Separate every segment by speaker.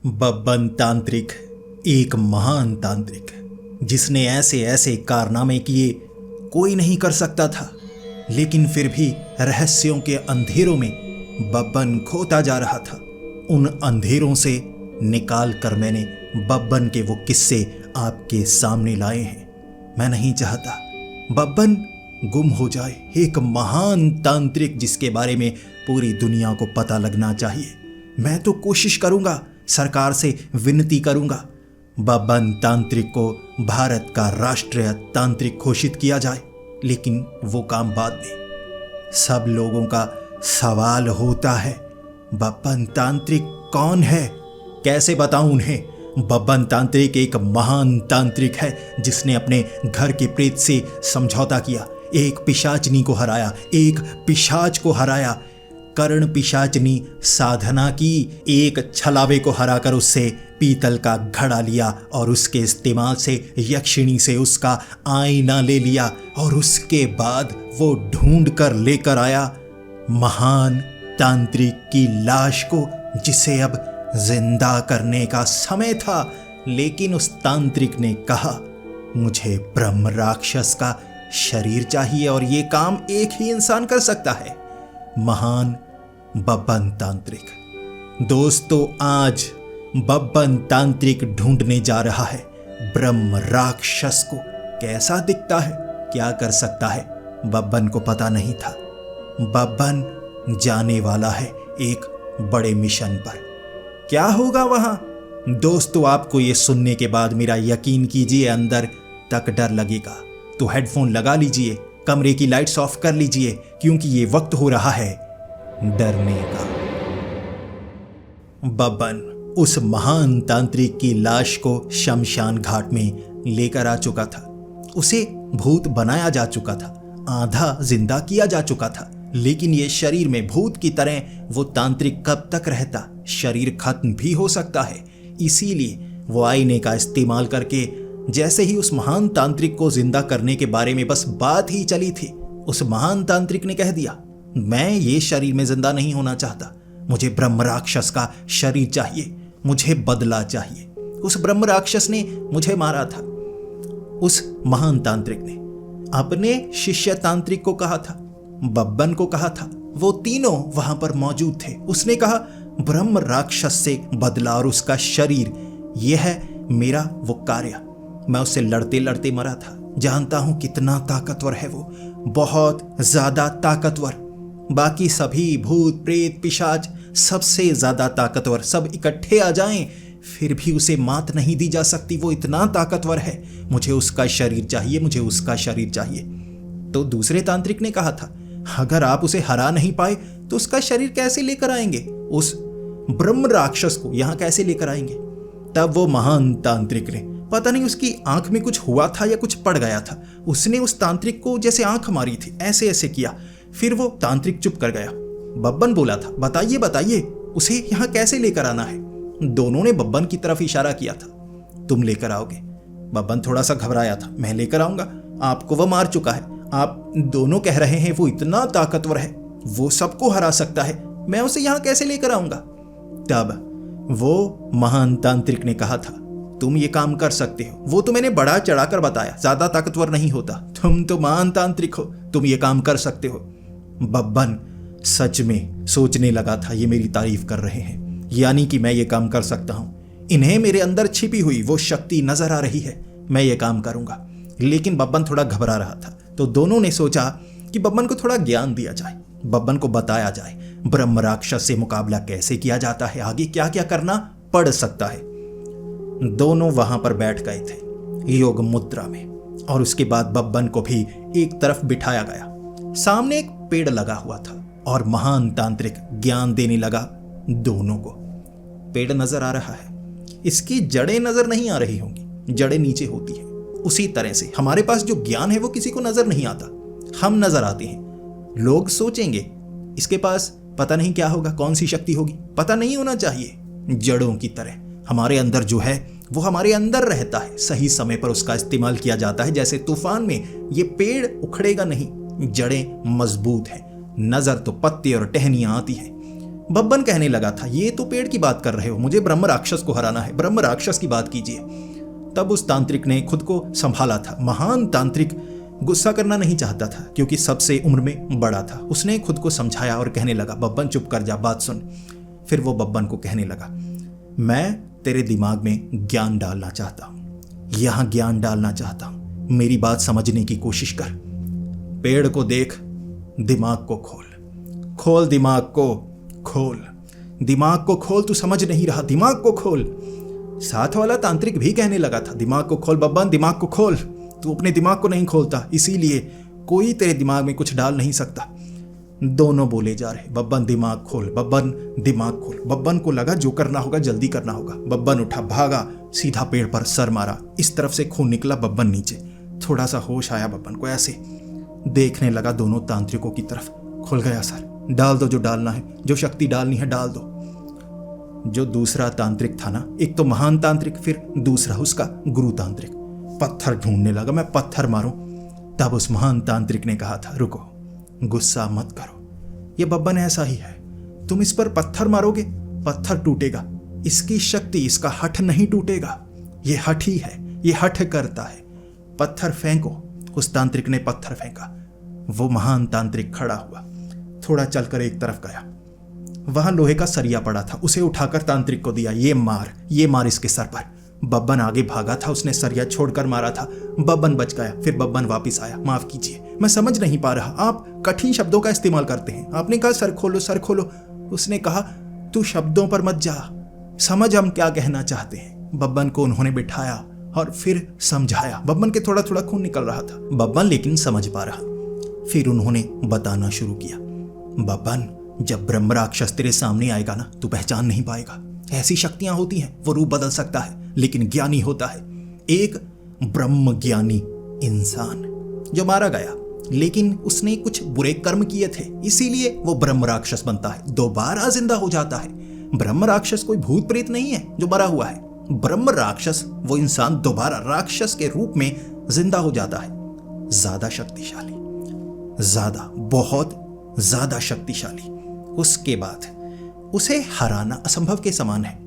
Speaker 1: बब्बन तांत्रिक एक महान तांत्रिक जिसने ऐसे ऐसे कारनामे किए कोई नहीं कर सकता था। लेकिन फिर भी रहस्यों के अंधेरों में बब्बन खोता जा रहा था। उन अंधेरों से निकाल कर मैंने बब्बन के वो किस्से आपके सामने लाए हैं। मैं नहीं चाहता बब्बन गुम हो जाए। एक महान तांत्रिक जिसके बारे में पूरी दुनिया को पता लगना चाहिए। मैं तो कोशिश करूंगा, सरकार से विनती करूंगा, बब्बन तांत्रिक को भारत का राष्ट्रीय तांत्रिक घोषित किया जाए। लेकिन वो काम बाद में। सब लोगों का सवाल होता है, बब्बन तांत्रिक कौन है? कैसे बताऊं उन्हें? बब्बन तांत्रिक एक महान तांत्रिक है जिसने अपने घर के प्रेत से समझौता किया, एक पिशाचनी को हराया, एक पिशाच को हराया। कर्ण पिशाचनी साधना की, एक छलावे को हराकर उससे पीतल का घड़ा लिया और उसके इस्तेमाल से यक्षिणी से उसका आईना ले लिया और उसके बाद वो ढूंढ कर लेकर आया महान तांत्रिक की लाश को, जिसे अब जिंदा करने का समय था। लेकिन उस तांत्रिक ने कहा, मुझे ब्रह्म राक्षस का शरीर चाहिए और ये काम एक ही इंसान कर सकता है, महान बब्बन तांत्रिक। दोस्तों, आज बब्बन तांत्रिक ढूंढने जा रहा है ब्रह्म राक्षस को। कैसा दिखता है, क्या कर सकता है, बब्बन को पता नहीं था। बब्बन जाने वाला है एक बड़े मिशन पर। क्या होगा वहां? दोस्तों, आपको ये सुनने के बाद मेरा यकीन कीजिए अंदर तक डर लगेगा। तो हेडफोन लगा लीजिए, कमरे की लाइट्स ऑफ कर लीजिए, क्योंकि ये वक्त हो रहा है डरने का। बब्बन उस महान तांत्रिक की लाश को शमशान घाट में लेकर आ चुका था। उसे भूत बनाया जा चुका था, आधा जिंदा किया जा चुका था। लेकिन ये शरीर में भूत की तरह वो तांत्रिक कब तक रहता? शरीर खत्म भी हो सकता है। इसीलिए वो आईने का इस्तेमाल करके, जैसे ही उस महान तांत्रिक को जिंदा करने के बारे में बस बात ही चली थी, उस महान तांत्रिक ने कह दिया, मैं ये शरीर में जिंदा नहीं होना चाहता, मुझे ब्रह्म राक्षस का शरीर चाहिए, मुझे बदला चाहिए। उस ब्रह्म राक्षस ने मुझे मारा था। उस महान तांत्रिक ने अपने शिष्य तांत्रिक को कहा था, बब्बन को कहा था, वो तीनों वहां पर मौजूद थे। उसने कहा, ब्रह्म राक्षस से बदला और उसका शरीर, यह है मेरा वो कार्य। मैं उससे लड़ते लड़ते मरा था। जानता हूं कितना ताकतवर है वो, बहुत ज्यादा ताकतवर। बाकी सभी भूत प्रेत पिशाच सबसे ज्यादा ताकतवर सब इकट्ठे आ जाएं, फिर भी उसे मात नहीं दी जा सकती। वो इतना ताकतवर है। मुझे उसका शरीर चाहिए, मुझे उसका शरीर चाहिए। तो दूसरे तांत्रिक ने कहा था, अगर आप उसे हरा नहीं पाए तो उसका शरीर कैसे लेकर आएंगे? उस ब्रह्म राक्षस को यहां कैसे लेकर आएंगे? तब वो महान तांत्रिक ने, पता नहीं उसकी आंख में कुछ हुआ था या कुछ पड़ गया था, उसने उस तांत्रिक को जैसे आंख मारी थी, ऐसे ऐसे किया। फिर वो तांत्रिक चुप कर गया। बब्बन बोला था, बताइए बताइए, उसे यहां कैसे लेकर आना है? दोनों ने बब्बन की तरफ इशारा किया था, तुम लेकर आओगे। बब्बन थोड़ा सा घबराया था, मैं लेकर आऊंगा, आपको वो मार चुका है। आप दोनों कह रहे हैं वो इतना ताकतवर है, वो सबको हरा सकता है, मैं उसे यहां कैसे लेकर आऊंगा? तब वो महान तांत्रिक ने कहा था, तुम ये काम कर सकते हो। वो तो मैंने बढ़ा चढ़ाकर बताया, ज्यादा ताकतवर नहीं होता, तुम तो महान तांत्रिक हो, तुम ये काम कर सकते हो। बब्बन सच में सोचने लगा था, ये मेरी तारीफ कर रहे हैं, यानी कि मैं ये काम कर सकता हूं। इन्हें मेरे अंदर छिपी हुई वो शक्ति नजर आ रही है, मैं ये काम करूंगा। लेकिन बब्बन थोड़ा घबरा रहा था, तो दोनों ने सोचा कि बब्बन को थोड़ा ज्ञान दिया जाए, बब्बन को बताया जाए ब्रह्म राक्षस से मुकाबला कैसे किया जाता है, आगे क्या क्या करना पड़ सकता है। दोनों वहां पर बैठ गए थे योग मुद्रा में, और उसके बाद बब्बन को भी एक तरफ बिठाया गया। सामने एक पेड़ लगा हुआ था और महान तांत्रिक ज्ञान देने लगा दोनों को। पेड़ नजर आ रहा है, इसकी जड़ें नजर नहीं आ रही होंगी, जड़ें नीचे होती है। उसी तरह से हमारे पास जो ज्ञान है वो किसी को नजर नहीं आता, हम नजर आते हैं। लोग सोचेंगे इसके पास पता नहीं क्या होगा, कौन सी शक्ति होगी, पता नहीं होना चाहिए। जड़ों की तरह हमारे अंदर जो है वो हमारे अंदर रहता है, सही समय पर उसका इस्तेमाल किया जाता है। जैसे तूफान में ये पेड़ उखड़ेगा नहीं, जड़ें मजबूत हैं। नजर तो पत्ते और टहनियां आती हैं, बब्बन कहने लगा था, ये तो पेड़ की बात कर रहे हो, मुझे ब्रह्म राक्षस को हराना है, ब्रह्म राक्षस की बात कीजिए। तब उस तांत्रिक ने खुद को संभाला था। महान तांत्रिक गुस्सा करना नहीं चाहता था क्योंकि सबसे उम्र में बड़ा था। उसने खुद को समझाया और कहने लगा, बब्बन चुप कर जा, बात सुन। फिर वो बब्बन को कहने लगा, मैं तेरे दिमाग में ज्ञान डालना चाहता हूँ, यहाँ ज्ञान डालना चाहता हूँ, मेरी बात समझने की कोशिश कर। पेड़ को देख, दिमाग को खोल, खोल दिमाग को, खोल दिमाग को, खोल, तू समझ नहीं रहा, दिमाग को खोल। साथ वाला तांत्रिक भी कहने लगा था, दिमाग को खोल बब्बन, दिमाग को खोल, तू अपने दिमाग को नहीं खोलता, इसीलिए कोई तेरे दिमाग में कुछ डाल नहीं सकता। दोनों बोले जा रहे, बब्बन दिमाग खोल, बब्बन दिमाग खोल। बब्बन को लगा जो करना होगा जल्दी करना होगा। बब्बन उठा, भागा, सीधा पेड़ पर सर मारा। इस तरफ से खून निकला, बब्बन नीचे। थोड़ा सा होश आया बब्बन को, ऐसे देखने लगा दोनों तांत्रिकों की तरफ। खुल गया सर, डाल दो जो डालना है, जो शक्ति डालनी है डाल दो। जो दूसरा तांत्रिक था ना, एक तो महान तांत्रिक, फिर दूसरा उसका गुरु तांत्रिक, पत्थर ढूंढने लगा, मैं पत्थर मारूं। तब उस महान तांत्रिक ने कहा था, रुको, गुस्सा मत करो, ये बब्बन ऐसा ही है, तुम इस पर पत्थर मारोगे पत्थर टूटेगा, इसकी शक्ति, इसका हठ नहीं टूटेगा, ये हठ ही है, ये हठ करता है, पत्थर फेंको। उस तांत्रिक ने पत्थर फेंका। वो महान तांत्रिक खड़ा हुआ, थोड़ा चलकर एक तरफ गया, वहां लोहे का सरिया पड़ा था, उसे उठाकर तांत्रिक को दिया, ये मार इसके सर पर। बब्बन आगे भागा था, उसने सरिया छोड़कर मारा था, बब्बन बच गया। फिर बब्बन वापस आया, माफ कीजिए, मैं समझ नहीं पा रहा, आप कठिन शब्दों का इस्तेमाल करते हैं। आपने कहा सर खोलो, सर खोलो। उसने कहा, तू शब्दों पर मत जा, समझ हम क्या कहना चाहते हैं। बब्बन को उन्होंने बिठाया और फिर समझाया। बब्बन के थोड़ा थोड़ा खून निकल रहा था, बब्बन लेकिन समझ पा रहा। फिर उन्होंने बताना शुरू किया, बब्बन, जब ब्रह्म राक्षस तेरे सामने आएगा ना, तू पहचान नहीं पाएगा। ऐसी शक्तियां होती हैं, वो रूप बदल सकता है, लेकिन ज्ञानी होता है एक ब्रह्म ज्ञानी इंसान जो मारा गया, लेकिन उसने कुछ बुरे कर्म किए थे, इसीलिए वो ब्रह्म राक्षस बनता है, दोबारा जिंदा हो जाता है। ब्रह्म राक्षस कोई भूत प्रेत नहीं है जो मरा हुआ है। ब्रह्म राक्षस वो इंसान दोबारा राक्षस के रूप में जिंदा हो जाता है, ज्यादा शक्तिशाली, ज्यादा, बहुत ज्यादा शक्तिशाली। उसके बाद उसे हराना असंभव के समान है।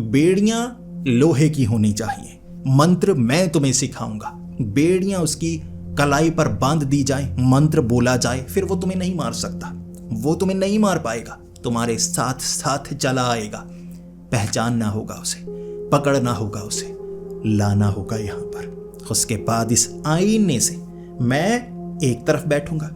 Speaker 1: बेड़ियां लोहे की होनी चाहिए, मंत्र मैं तुम्हें सिखाऊंगा, बेड़ियां उसकी कलाई पर बांध दी जाए, मंत्र बोला जाए, फिर वो तुम्हें नहीं मार सकता, वो तुम्हें नहीं मार पाएगा, तुम्हारे साथ साथ चला आएगा। पहचानना होगा उसे, पकड़ना होगा उसे, लाना होगा यहां पर। उसके बाद इस आईने से मैं एक तरफ बैठूंगा,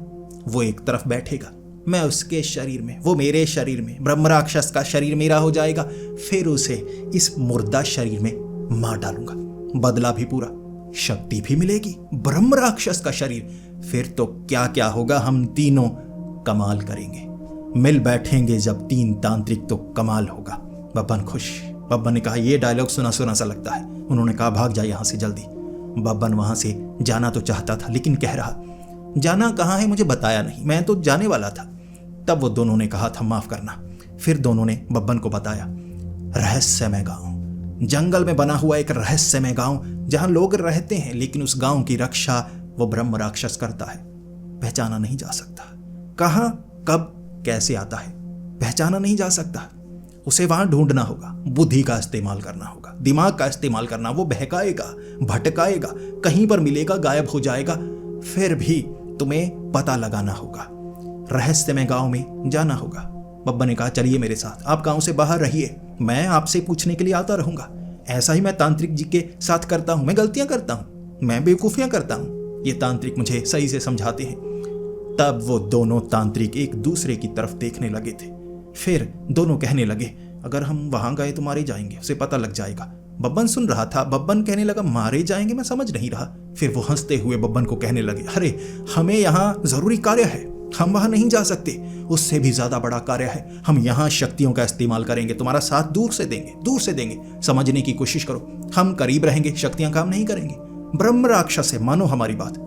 Speaker 1: वो एक तरफ बैठेगा, मैं उसके शरीर में, वो मेरे शरीर में, ब्रह्म राक्षस का शरीर मेरा हो जाएगा। फिर उसे इस मुर्दा शरीर में मार डालूंगा, बदला भी पूरा, शक्ति भी मिलेगी, ब्रह्म राक्षस का शरीर। फिर तो क्या क्या होगा, हम तीनों कमाल करेंगे, मिल बैठेंगे जब तीन तांत्रिक तो कमाल होगा। बब्बन खुश। बब्बन ने कहा, यह डायलॉग सुना सुना सा लगता है। उन्होंने कहा, भाग जा यहां से जल्दी। बब्बन वहां से जाना तो चाहता था, लेकिन कह रहा, जाना कहाँ है, मुझे बताया नहीं, मैं तो जाने वाला था। तब वो दोनों ने कहा था, माफ करना। फिर दोनों ने बब्बन को बताया, रहस्यमय गांव, जंगल में बना हुआ एक रहस्यमय गांव जहां लोग रहते हैं, लेकिन उस गांव की रक्षा वो ब्रह्म राक्षस करता है, पहचाना नहीं जा सकता। कहां, कब, कैसे आता है, पहचाना नहीं जा सकता। उसे वहां ढूंढना होगा, बुद्धि का इस्तेमाल करना होगा, दिमाग का इस्तेमाल करना। वो बहकाएगा, भटकाएगा, कहीं पर मिलेगा, गायब हो जाएगा, फिर भी तुम्हें पता लगाना होगा, रहस्यमय गांव में जाना होगा। बब्बा ने कहा, चलिए मेरे साथ, आप गांव से बाहर रहिए, मैं आपसे पूछने के लिए आता रहूंगा। ऐसा ही मैं तांत्रिक जी के साथ करता हूं, मैं गलतियां करता हूं, मैं बेवकूफियां करता हूं, ये तांत्रिक मुझे सही से समझाते हैं। तब वो दोनों तांत्रिक एक दूसरे की तरफ देखने लगे थे। फिर दोनों कहने लगे, अगर हम वहां गए तो मारे जाएंगे, उसे पता लग जाएगा। बब्बन सुन रहा था, बब्बन कहने लगा, मारे जाएंगे, मैं समझ नहीं रहा। फिर वो हंसते हुए बब्बन को कहने लगे, अरे हमें यहाँ जरूरी कार्य है, हम वहां नहीं जा सकते, उससे भी ज्यादा बड़ा कार्य है, हम यहाँ शक्तियों का इस्तेमाल करेंगे, तुम्हारा साथ दूर से देंगे, समझने की कोशिश करो, हम करीब रहेंगे, शक्तियां काम नहीं करेंगे, ब्रह्म राक्षस है, मानो हमारी बात।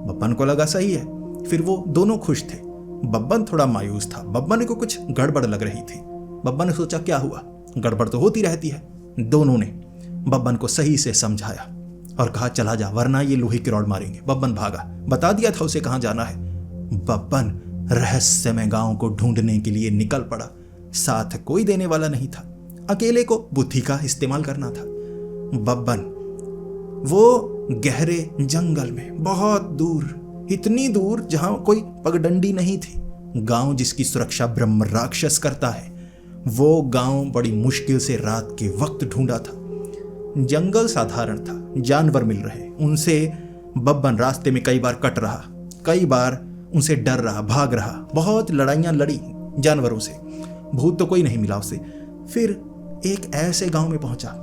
Speaker 1: बब्बन को लगा सही है। फिर वो दोनों खुश थे। बब्बन थोड़ा मायूस था, बब्बन को कुछ गड़बड़ लग रही थी। बब्बन ने सोचा, क्या हुआ, गड़बड़ तो होती रहती है। दोनों ने बब्बन को सही से समझाया और कहा, चला जा, वरना ये लोहे की रॉड मारेंगे। बब्बन भागा, बता दिया था उसे कहां जाना है। बब्बन रहस्यमय गांव को ढूंढने के लिए निकल पड़ा। साथ कोई देने वाला नहीं था। अकेले को बुद्धि का इस्तेमाल करना था। बब्बन वो गहरे जंगल में बहुत दूर, इतनी दूर जहां कोई पगडंडी नहीं थी, गांव जिसकी सुरक्षा ब्रह्म राक्षस करता है, वो गांव बड़ी मुश्किल से रात के वक्त ढूंढा था। जंगल साधारण था, जानवर मिल रहे, उनसे बब्बन रास्ते में कई बार कट रहा, कई बार उनसे डर रहा, भाग रहा, बहुत लड़ाइयां लड़ी जानवरों से। भूत तो कोई नहीं मिला उसे। फिर एक ऐसे गांव में पहुंचा,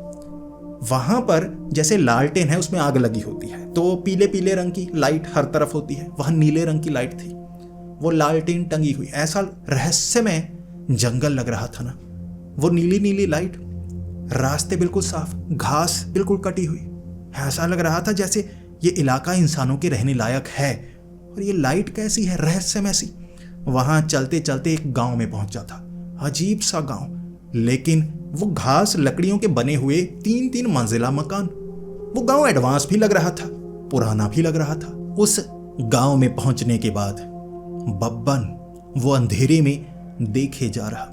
Speaker 1: वहां पर जैसे लालटेन है उसमें आग लगी होती है, तो पीले पीले रंग की लाइट हर तरफ होती है, वहां नीले रंग की लाइट थी, वो लालटेन टंगी हुई। ऐसा रहस्यमय जंगल लग रहा था ना, वो नीली नीली लाइट, रास्ते बिल्कुल साफ, घास बिल्कुल कटी हुई। ऐसा लग रहा था जैसे ये इलाका इंसानों के रहने लायक है, और ये लाइट कैसी है, रहस्यमय सी। वहां चलते चलते एक गांव में पहुंचा था, अजीब सा गांव, लेकिन वो घास लकड़ियों के बने हुए 3-3 मंजिला मकान। वो गांव एडवांस भी लग रहा था, पुराना भी लग रहा था। उस गांव में पहुंचने के बाद बब्बन वो अंधेरे में देखे जा रहा,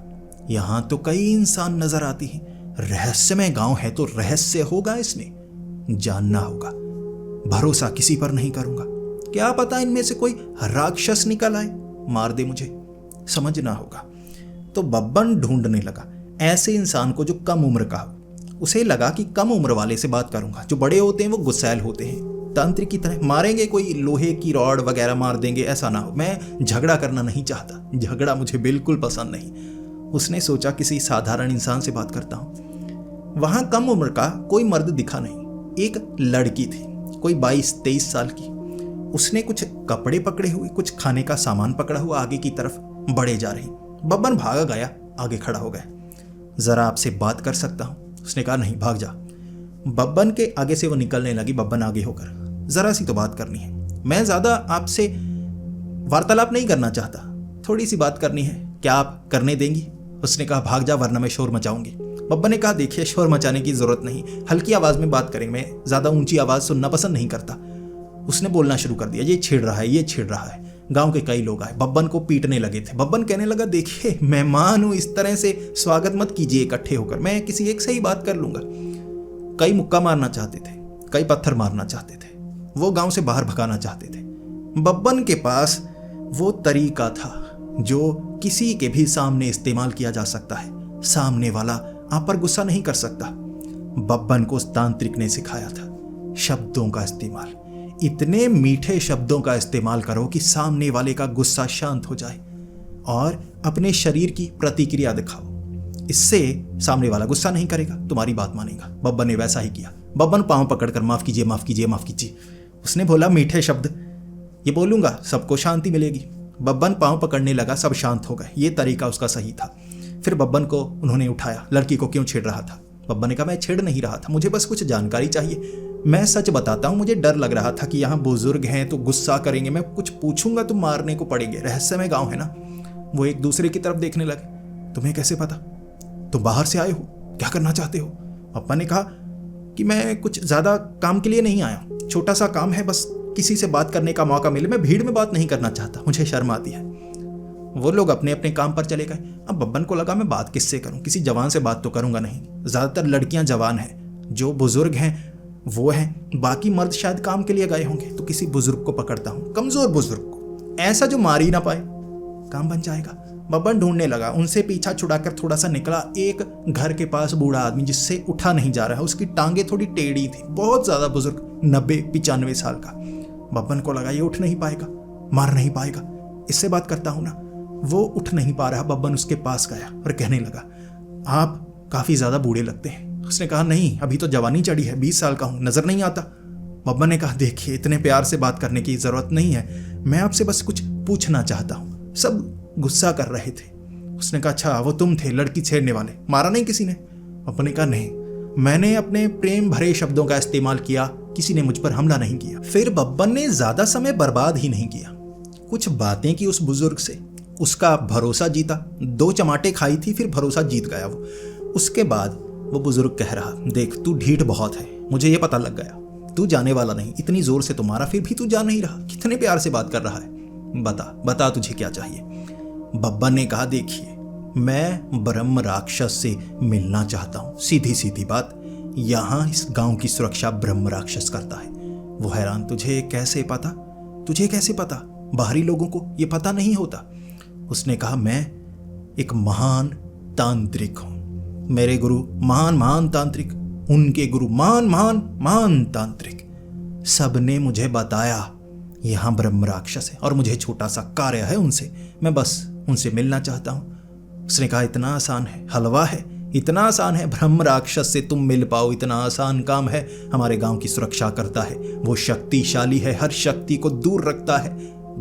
Speaker 1: यहां तो कई इंसान नजर आती हैं, रहस्यमय गांव है तो रहस्य होगा, इसमें जानना होगा। भरोसा किसी पर नहीं करूंगा, क्या पता इनमें से कोई राक्षस निकल आए, मार दे मुझे, समझना होगा। तो बब्बन ढूंढने लगा ऐसे इंसान को जो कम उम्र का हो। उसे लगा कि कम उम्र वाले से बात करूंगा, जो बड़े होते हैं वो गुस्सैल होते हैं, तांत्रिक की तरह मारेंगे, कोई लोहे की रॉड वगैरह मार देंगे, ऐसा ना हो। मैं झगड़ा करना नहीं चाहता, झगड़ा मुझे बिल्कुल पसंद नहीं। उसने सोचा किसी साधारण इंसान से बात करता हूं। वहां कम उम्र का कोई मर्द दिखा नहीं, एक लड़की थी, कोई 22-23 साल की। उसने कुछ कपड़े पकड़े हुए, कुछ खाने का सामान पकड़ा हुआ, आगे की तरफ बढ़े जा रही। बब्बन भागा गया, आगे खड़ा हो गया। जरा आपसे बात कर सकता हूं? उसने कहा नहीं, भाग जा। बब्बन के आगे से वो निकलने लगी, बब्बन आगे होकर, जरा सी तो बात करनी है, मैं ज्यादा आपसे वार्तालाप नहीं करना चाहता, थोड़ी सी बात करनी है, क्या आप करने देंगी? उसने कहा भाग जा वरना मैं शोर मचाऊंगी। बब्बन ने कहा देखिए, शोर मचाने की जरूरत नहीं, हल्की आवाज में बात करेंगे, मैं ज्यादा ऊंची आवाज सुनना पसंद नहीं करता। उसने बोलना शुरू कर दिया, ये छेड़ रहा है, ये छेड़ रहा है। गांव के कई लोग आए, बब्बन को पीटने लगे थे। बब्बन कहने लगा देखिए, मेहमान हूं, इस तरह से स्वागत मत कीजिए इकट्ठे होकर, मैं किसी एक से ही बात कर लूंगा। कई मुक्का मारना चाहते थे, कई पत्थर मारना चाहते थे, वो गांव से बाहर भगाना चाहते थे। बब्बन के पास वो तरीका था जो किसी के भी सामने इस्तेमाल किया जा सकता है, सामने वाला आप पर गुस्सा नहीं कर सकता। बब्बन को उस तांत्रिक ने सिखाया था शब्दों का इस्तेमाल, इतने मीठे शब्दों का इस्तेमाल करो कि सामने वाले का गुस्सा शांत हो जाए, और अपने शरीर की प्रतिक्रिया दिखाओ, इससे सामने वाला गुस्सा नहीं करेगा, तुम्हारी बात मानेगा। बब्बन ने वैसा ही किया। बब्बन पांव पकड़कर माफ कीजिए, माफ कीजिए, माफ कीजिए। उसने बोला मीठे शब्द ये बोलूंगा, सबको शांति मिलेगी। बब्बन पांव पकड़ने लगा, सब शांत हो गए। ये तरीका उसका सही था। फिर बब्बन को उन्होंने उठाया, लड़की को क्यों छेड़ रहा था? बब्बन ने कहा मैं छेड़ नहीं रहा था, मुझे बस कुछ जानकारी चाहिए, मैं सच बताता हूं, मुझे डर लग रहा था कि यहाँ बुजुर्ग हैं तो गुस्सा करेंगे, मैं कुछ पूछूंगा तो मारने को पड़ेंगे, रहस्यमय गांव है ना। वो एक दूसरे की तरफ देखने लगे। तुम्हें कैसे पता? तुम बाहर से आए हो, क्या करना चाहते हो? पप्पा ने कहा कि मैं कुछ ज्यादा काम के लिए नहीं आया, छोटा सा काम है, बस किसी से बात करने का मौका मिले, मैं भीड़ में बात नहीं करना चाहता, मुझे शर्म आती है। वो लोग अपने अपने काम पर चले गए। अब बब्बन को लगा मैं बात किससे करूं, किसी जवान से बात तो करूंगा नहीं, ज्यादातर लड़कियां जवान हैं, जो बुजुर्ग हैं वो हैं, बाकी मर्द शायद काम के लिए गए होंगे, तो किसी बुजुर्ग को पकड़ता हूं, कमजोर बुजुर्ग को, ऐसा जो मार ही ना पाए, काम बन जाएगा। बब्बन ढूंढने लगा, उनसे पीछा छुड़ाकर थोड़ा सा निकला, एक घर के पास बूढ़ा आदमी जिससे उठा नहीं जा रहा है, उसकी टांगे थोड़ी टेढ़ी थी, बहुत ज्यादा बुजुर्ग, 90-95 साल का। बब्बन को लगा ये उठ नहीं पाएगा, मार नहीं पाएगा, इससे बात करता हूं ना। वो उठ नहीं पा रहा। बब्बन उसके पास गया और कहने लगा आप काफी ज्यादा बूढ़े लगते हैं। उसने कहा नहीं, अभी तो जवानी चढ़ी है, 20 साल का हूं, नजर नहीं आता। बब्बन ने कहा देखिए, इतने प्यार से बात करने की जरूरत नहीं है, मैं आपसे बस कुछ पूछना चाहता हूं। सब गुस्सा कर रहे थे। उसने कहा अच्छा, वो तुम थे लड़की छेड़ने वाले, मारा नहीं किसी ने? बब्बन ने कहा नहीं, मैंने अपने प्रेम भरे शब्दों का इस्तेमाल किया, किसी ने मुझ पर हमला नहीं किया। फिर बब्बन ने ज्यादा समय बर्बाद ही नहीं किया, कुछ बातें की उस बुजुर्ग से, उसका भरोसा जीता, 2 चमाटे खाई थी, फिर भरोसा जीत गया वो। उसके बाद वो बुजुर्ग कह रहा देख तू ढीठ बहुत है, मुझे ये पता लग गया, तू जाने वाला नहीं, इतनी जोर से तुम्हारा फिर भी तू जा नहीं रहा, कितने प्यार से बात कर रहा है, बता बता तुझे क्या चाहिए। बब्बन ने कहा देखिए, मैं ब्रह्म राक्षस से मिलना चाहता हूँ। सीधी सीधी बात, यहाँ इस गांव की सुरक्षा ब्रह्म राक्षस करता है। वो हैरान, तुझे कैसे पता? तुझे कैसे पता? बाहरी लोगों को ये पता नहीं होता। उसने कहा, मैं एक महान तांत्रिक हूँ। मेरे गुरु महान महान तांत्रिक, उनके गुरु महान महान महान तांत्रिक, सबने मुझे बताया यहाँ ब्रह्म राक्षस है और मुझे छोटा सा कार्य है उनसे, मैं बस उनसे मिलना चाहता हूँ। उसने कहा, इतना आसान है? हलवा है? इतना आसान है ब्रह्म राक्षस से तुम मिल पाओ? इतना आसान काम है? हमारे गांव की सुरक्षा करता है, वो शक्तिशाली है, हर शक्ति को दूर रखता है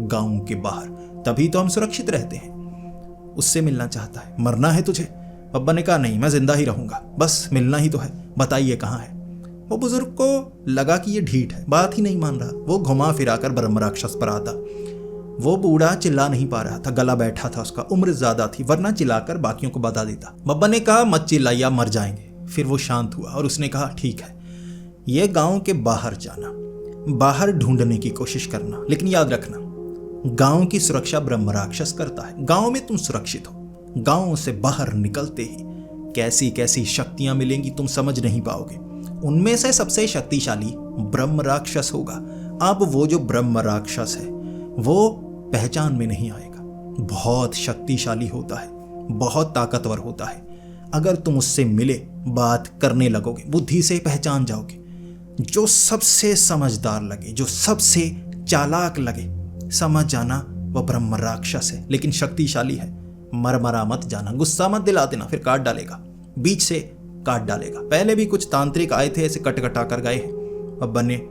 Speaker 1: गांव के बाहर, तभी तो हम सुरक्षित रहते हैं। उससे मिलना चाहता है। मरना है तुझे? बब्बा ने कहा, नहीं, मैं जिंदा ही रहूंगा, बस मिलना ही तो है, बताइए कहाँ है। वो बुजुर्ग को लगा कि ये ढीठ है, बात ही नहीं मान रहा। वो घुमा फिरा कर ब्रह्म राक्षस पर आता। वो बूढ़ा चिल्ला नहीं पा रहा था, गला बैठा था उसका, उम्र ज्यादा थी, वरना चिल्लाकर बाकियों को बता देता। बब्बा ने कहा, मत चिल्लाइए, आप मर जाएंगे। फिर वो शांत हुआ और उसने कहा, ठीक है, ये गांव के बाहर जाना, बाहर ढूंढने की कोशिश करना, लेकिन याद रखना, गांव की सुरक्षा ब्रह्म राक्षस करता है। गांव में तुम सुरक्षित हो, गांव से बाहर निकलते ही कैसी कैसी शक्तियां मिलेंगी तुम समझ नहीं पाओगे। उनमें से सबसे शक्तिशाली ब्रह्म राक्षस होगा। अब वो जो ब्रह्म राक्षस है वो पहचान में नहीं आएगा, बहुत शक्तिशाली होता है, बहुत ताकतवर होता है। अगर तुम उससे मिले, बात करने लगोगे, बुद्धि से पहचान जाओगे। जो सबसे समझदार लगे, जो सबसे चालाक लगे, समझ जाना वो ब्रह्म राक्षस है, लेकिन शक्तिशाली है। मरमरा मत जाना, गुस्सा मत दिला देना, फिर काट डालेगा, बीच से काट डालेगा। पहले भी कुछ तांत्रिक आए थे, ऐसे कट कटा कर गए हैं। बब्बन ने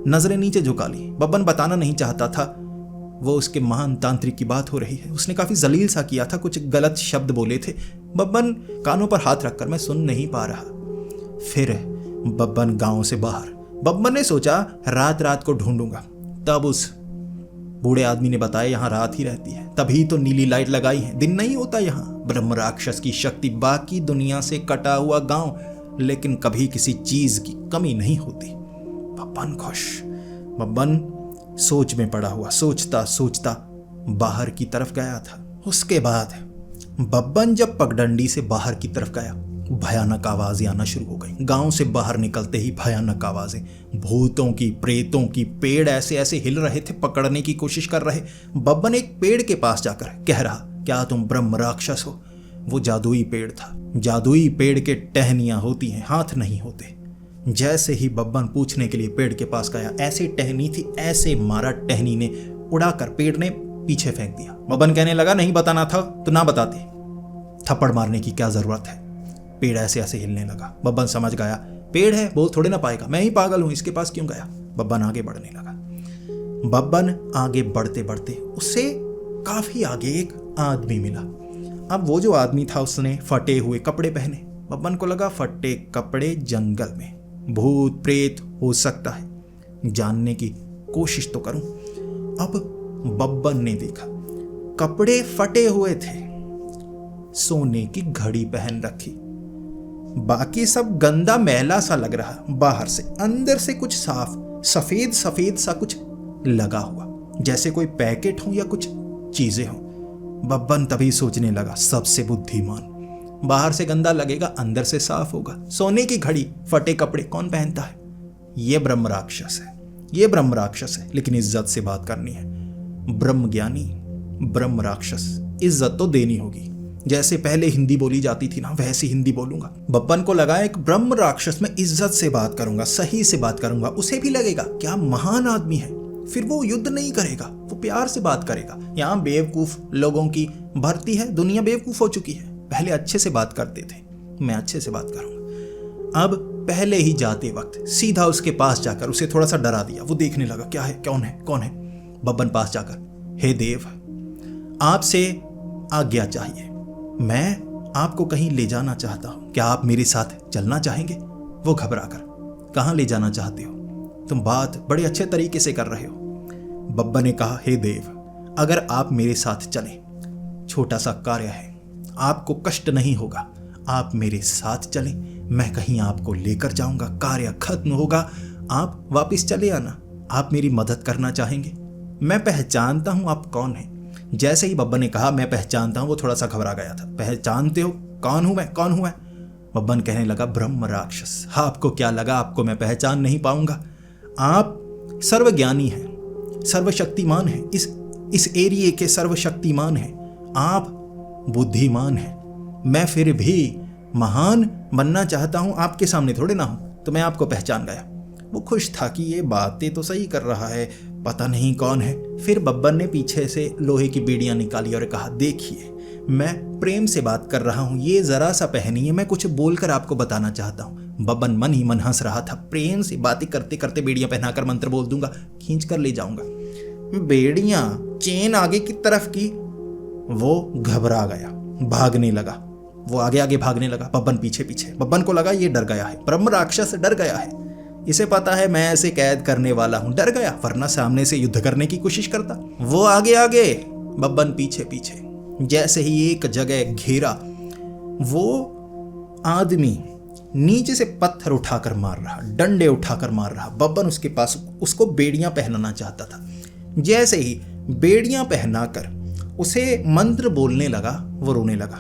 Speaker 1: नजरें नीचे झुका ली। बब्बन बताना नहीं चाहता था वो उसके महान तांत्रिक की बात हो रही है। उसने काफी जलील सा किया था, कुछ गलत शब्द बोले थे। बब्बन कानों पर हाथ रखकर, मैं सुन नहीं पा रहा। फिर बब्बन गांव से बाहर। बब्बन ने सोचा रात रात को ढूंढूंगा। तब उस बूढ़े आदमी ने बताया, यहाँ रात ही रहती है, तभी तो नीली लाइट लगाई है, दिन नहीं होता यहाँ। ब्रह्म राक्षस की शक्ति, बाकी दुनिया से कटा हुआ गांव, लेकिन कभी किसी चीज की कमी नहीं होती। बब्बन खुश। बब्बन सोच में पड़ा हुआ, सोचता सोचता बाहर की तरफ गया था। उसके बाद बब्बन जब पगडंडी से बाहर की तरफ गया, भयानक आवाजें आना शुरू हो गई। गांव से बाहर निकलते ही भयानक आवाजें, भूतों की, प्रेतों की। पेड़ ऐसे ऐसे हिल रहे थे, पकड़ने की कोशिश कर रहे। बब्बन एक पेड़ के पास जाकर कह रहा, क्या तुम ब्रह्म राक्षस हो? वो जादुई पेड़ था। जादुई पेड़ के टहनियां होती हैं, हाथ नहीं होते। जैसे ही बब्बन पूछने के लिए पेड़ के पास गया, ऐसी टहनी थी, ऐसे मारा, टहनी ने उड़ाकर पेड़ ने पीछे फेंक दिया। बब्बन कहने लगा, नहीं बताना था तो ना बताते, थप्पड़ मारने की क्या जरूरत है। पेड़ ऐसे ऐसे हिलने लगा। बब्बन समझ गया, पेड़ है, बोल थोड़े ना पाएगा, मैं ही पागल हूं, इसके पास क्यों गया। बब्बन आगे बढ़ने लगा। बब्बन आगे बढ़ते बढ़ते उससे काफी आगे एक आदमी मिला। अब वो जो आदमी था उसने फटे हुए कपड़े पहने। बब्बन को लगा, फटे कपड़े, जंगल में भूत प्रेत हो सकता है, जानने की कोशिश तो करूं। अब बब्बन ने देखा कपड़े फटे हुए थे, सोने की घड़ी पहन रखी, बाकी सब गंदा मैला सा लग रहा, बाहर से, अंदर से कुछ साफ, सफेद सफेद सा कुछ लगा हुआ, जैसे कोई पैकेट हो या कुछ चीजें हो। बब्बन तभी सोचने लगा, सबसे बुद्धिमान, बाहर से गंदा लगेगा, अंदर से साफ होगा। सोने की घड़ी, फटे कपड़े कौन पहनता है? ये ब्रह्म राक्षस है, ये ब्रह्म राक्षस है, लेकिन इज्जत से बात करनी है। ब्रह्म ज्ञानी, ब्रह्म राक्षस, इज्जत तो देनी होगी। जैसे पहले हिंदी बोली जाती थी ना, वैसी हिंदी बोलूंगा। बब्बन को लगा, एक ब्रह्म राक्षस में इज्जत से बात करूंगा, सही से बात करूंगा, उसे भी लगेगा क्या महान आदमी है। फिर वो युद्ध नहीं करेगा, वो प्यार से बात करेगा। यहाँ बेवकूफ लोगों की भर्ती है, दुनिया बेवकूफ हो चुकी है। पहले अच्छे से बात करते थे, मैं अच्छे से बात करूंगा। अब पहले ही जाते वक्त सीधा उसके पास जाकर उसे थोड़ा सा डरा दिया। वो देखने लगा, क्या है, कौन है, कौन है। बब्बन पास जाकर, हे देव, आपसे आज्ञा चाहिए, मैं आपको कहीं ले जाना चाहता हूं, क्या आप मेरे साथ चलना चाहेंगे? वो घबराकर, कहां ले जाना चाहते हो? तुम बात बड़े अच्छे तरीके से कर रहे हो। बब्बन ने कहा, हे देव, अगर आप मेरे साथ चलें, छोटा सा कार्य है, आपको कष्ट नहीं होगा, आप मेरे साथ चलें, मैं कहीं आपको लेकर जाऊंगा, कार्य खत्म होगा, आप वापस चले आना। आप मेरी मदद करना चाहेंगे? मैं पहचानता हूं आप कौन हैं, जैसे ही बब्बन ने कहा मैं पहचानता हूं, वो थोड़ा सा घबरा गया था। पहचानते हो? कौन हूं मैं? कौन हूं मैं? बब्बन कहने लगा ब्रह्म राक्षस। आपको क्या लगा आपको मैं पहचान नहीं पाऊंगा? आप सर्वज्ञानी हैं, सर्वशक्तिमान हैं, इस एरिए के सर्वशक्तिमान हैं, आप बुद्धिमान हैं। मैं फिर भी महान बनना चाहता हूं, आपके सामने थोड़े ना हूं, तो मैं आपको पहचान गया। वो खुश था कि ये बातें तो सही कर रहा है, पता नहीं कौन है। फिर बब्बन ने पीछे से लोहे की बीड़ियां निकाली और कहा देखिए मैं प्रेम से बात कर रहा हूं, ये जरा सा पहनिए, मैं कुछ बोलकर आपको बताना चाहता हूं। बब्बन मन ही मन हंस रहा था। प्रेम से बातें करते करते बेड़ियां पहनाकर मंत्र बोल दूंगा, खींच कर ले जाऊंगा। बेड़ियां चेन आगे की तरफ की। वो घबरा गया, भागने लगा। वो आगे आगे भागने लगा, बब्बन पीछे पीछे। बब्बन को लगा ये डर गया है, ब्रह्म राक्षस डर गया है, इसे पता है मैं ऐसे कैद करने वाला हूं, डर गया, वरना सामने से युद्ध करने की कोशिश करता। वो आगे आगे, बब्बन पीछे पीछे। जैसे ही एक जगह घेरा, वो आदमी नीचे से पत्थर उठाकर मार रहा, डंडे उठाकर मार रहा। बब्बन उसके पास उसको बेड़ियां पहनाना चाहता था। जैसे ही बेड़ियां पहनाकर उसे मंत्र बोलने लगा, वो रोने लगा।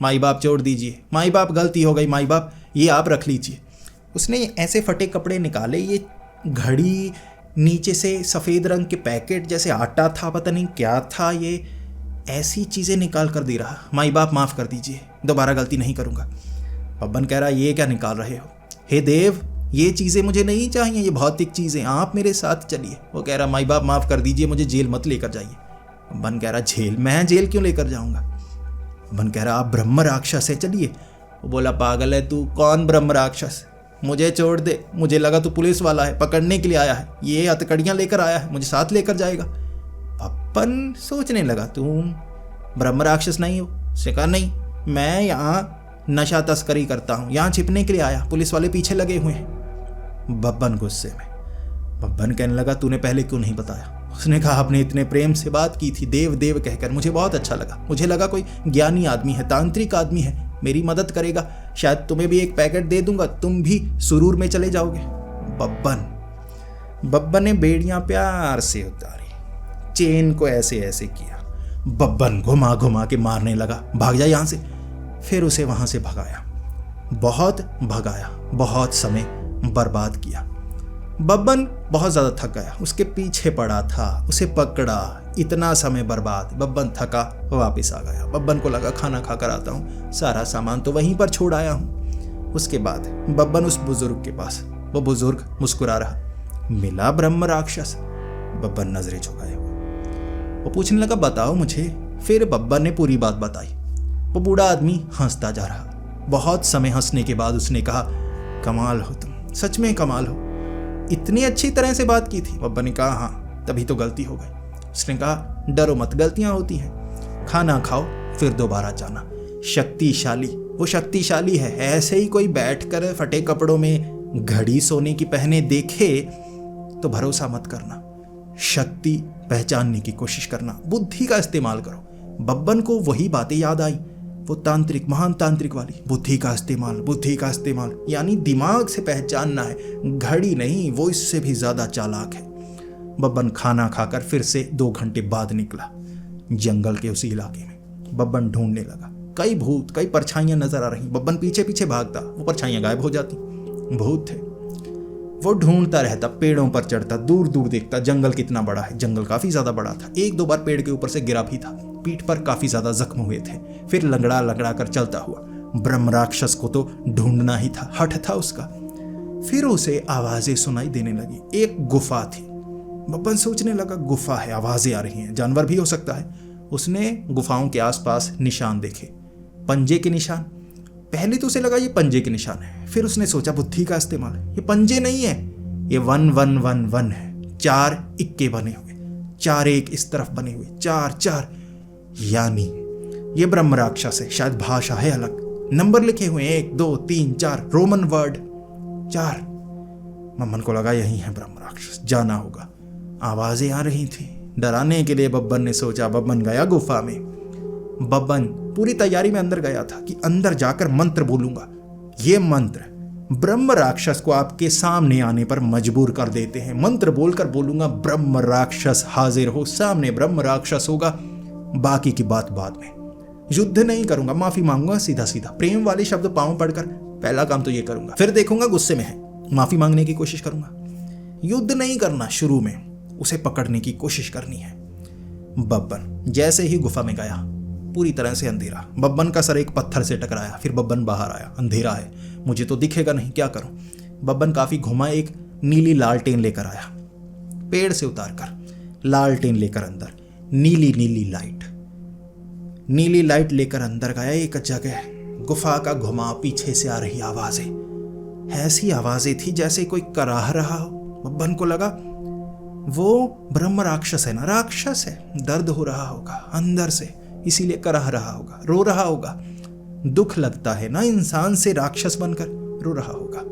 Speaker 1: माई बाप छोड़ दीजिए, माई बाप गलती हो गई, माई बाप ये आप रख लीजिए। उसने ऐसे फटे कपड़े निकाले, ये घड़ी, नीचे से सफ़ेद रंग के पैकेट, जैसे आटा था, पता नहीं क्या था, ये ऐसी चीज़ें निकाल कर दे रहा। माई बाप माफ़ कर दीजिए, दोबारा गलती नहीं करूँगा। बब्बन कह रहा ये क्या निकाल रहे हो? हे देव, ये चीज़ें मुझे नहीं चाहिए, ये भौतिक चीज़ें, आप मेरे साथ चलिए। वो कह रहा माई बाप माफ़ कर दीजिए, मुझे जेल मत लेकर जाइए। बब्बन कह रहा जेल? मैं जेल क्यों लेकर जाऊँगा? बब्बन कह रहा आप ब्रह्म राक्षस है, चलिए। वो बोला पागल है तू, कौन ब्रह्म राक्षस? मुझे छोड़ दे, मुझे लगा तू पुलिस वाला है, पकड़ने के लिए आया है, ये हथकड़ियाँ लेकर आया है, मुझे साथ लेकर जाएगा। बब्बन सोचने लगा तुम ब्रह्म राक्षस नहीं हो? उसने कहा नहीं, मैं यहाँ नशा तस्करी करता हूँ, यहाँ छिपने के लिए आया, पुलिस वाले पीछे लगे हुए हैं। बब्बन गुस्से में। बब्बन कहने लगा तूने पहले क्यों नहीं बताया? उसने कहा आपने इतने प्रेम से बात की थी, देव देव कहकर, मुझे बहुत अच्छा लगा। मुझे लगा कोई ज्ञानी आदमी है, तांत्रिक आदमी है, मेरी मदद करेगा, शायद तुम्हें भी एक पैकेट दे दूंगा, तुम भी सुरूर में चले जाओगे। बब्बन ने बेड़ियां प्यार से उतारी, चेन को ऐसे ऐसे किया। बब्बन घुमा घुमा के मारने लगा, भाग जा यहां से। फिर उसे वहां से भगाया, बहुत भगाया, बहुत समय बर्बाद किया। बब्बन बहुत ज़्यादा थक गया, उसके पीछे पड़ा था, उसे पकड़ा, इतना समय बर्बाद। बब्बन थका, वापस आ गया। बब्बन को लगा खाना खाकर आता हूँ, सारा सामान तो वहीं पर छोड़ आया हूँ। उसके बाद बब्बन उस बुजुर्ग के पास, वो बुजुर्ग मुस्कुरा रहा, मिला ब्रह्म राक्षस। बब्बन नजरें झुकाए हुए, वो पूछने लगा बताओ मुझे। फिर बब्बन ने पूरी बात बताई। वो बूढ़ा आदमी हंसता जा रहा। बहुत समय हंसने के बाद उसने कहा कमाल हो तुम, सच में कमाल हो, इतनी अच्छी तरह से बात की थी। बब्बन ने कहा हाँ, तभी तो गलती हो गई। उसने कहा डरो मत, गलतियां होती हैं, खाना खाओ फिर दोबारा जाना। शक्तिशाली, वो शक्तिशाली है, ऐसे ही कोई बैठकर फटे कपड़ों में घड़ी सोने की पहने देखे तो भरोसा मत करना, शक्ति पहचानने की कोशिश करना, बुद्धि का इस्तेमाल करो। बब्बन को वही बातें याद आई, वो तांत्रिक, महान तांत्रिक वाली, बुद्धि का इस्तेमाल, बुद्धि का इस्तेमाल, यानी दिमाग से पहचानना है, घड़ी नहीं, वो इससे भी ज्यादा चालाक है। बब्बन खाना खाकर फिर से 2 घंटे बाद निकला जंगल के उसी इलाके में। बब्बन ढूंढने लगा, कई भूत, कई परछाइयां नजर आ रही। बब्बन पीछे पीछे भागता, वो परछाइयां गायब हो जाती, भूत थे। वो ढूंढता रहता, पेड़ों पर चढ़ता, दूर दूर देखता, जंगल कितना बड़ा है। जंगल काफी ज्यादा बड़ा था, 1-2 बार पेड़ के ऊपर से गिरा भी था, पीठ पर काफी ज्यादा जख्म हुए थे। फिर लंगड़ा लंगड़ा कर चलता हुआ, ब्रह्म राक्षस को तो ढूंढना ही था, हठ था उसका। फिर उसे आवाजें सुनाई देने लगी, एक गुफा थी। बब्बन सोचने लगा गुफा है, आवाजें आ रही हैं, जानवर भी हो सकता है। उसने गुफाओं के आसपास निशान देखे, पंजे के निशान। पहले तो उसे लगा ये पंजे के निशान है, फिर उसने सोचा बुद्धि का इस्तेमाल है, ये पंजे नहीं है, ये 1-1-1-1 है, 4 इक्के बने हुए, 4 एक इस तरफ बने हुए, 4-4, यानी ये ब्रह्म राक्षस है। शायद भाषा है अलग, नंबर लिखे हुए 1, 2, 3, 4, रोमन वर्ड 4। बब्बन को लगा यही है ब्रह्म राक्षस, जाना होगा। आवाजें आ रही थी, डराने के लिए बब्बन ने सोचा। बब्बन गया गुफा में। बब्बन पूरी तैयारी में अंदर गया था कि अंदर जाकर मंत्र बोलूंगा। ये मंत्र ब्रह्म राक्षस को आपके सामने आने पर मजबूर कर देते हैं। मंत्र बोलकर बोलूंगा ब्रह्म राक्षस हाजिर हो, सामने ब्रह्म राक्षस होगा, बाकी की बात बाद में। युद्ध नहीं करूंगा, माफी मांगूंगा सीधा सीधा, प्रेम वाले शब्द पांव पड़कर पहला काम तो ये करूंगा, फिर देखूंगा गुस्से में है, माफी मांगने की कोशिश करूंगा। युद्ध नहीं करना, शुरू में उसे पकड़ने की कोशिश करनी है। बब्बन जैसे ही गुफा में गया, पूरी तरह से अंधेरा। बब्बन का सर एक पत्थर से टकराया, फिर बब्बन बाहर आया। अंधेरा है, मुझे तो दिखेगा नहीं, क्या करूं। बब्बन काफी घुमा, एक नीली लालटेन लेकर आया, पेड़ से उतारकर लालटेन लेकर अंदर, नीली नीली लाइट लेकर अंदर गया। एक जगह गुफा का घुमा, पीछे से आ रही आवाजें, ऐसी आवाजें थी जैसे कोई कराह रहा हो। बब्बन को लगा वो ब्रह्म राक्षस है ना, राक्षस है, दर्द हो रहा होगा अंदर से, इसीलिए कराह रहा होगा, रो रहा होगा। दुख लगता है ना इंसान से, राक्षस बनकर रो रहा होगा।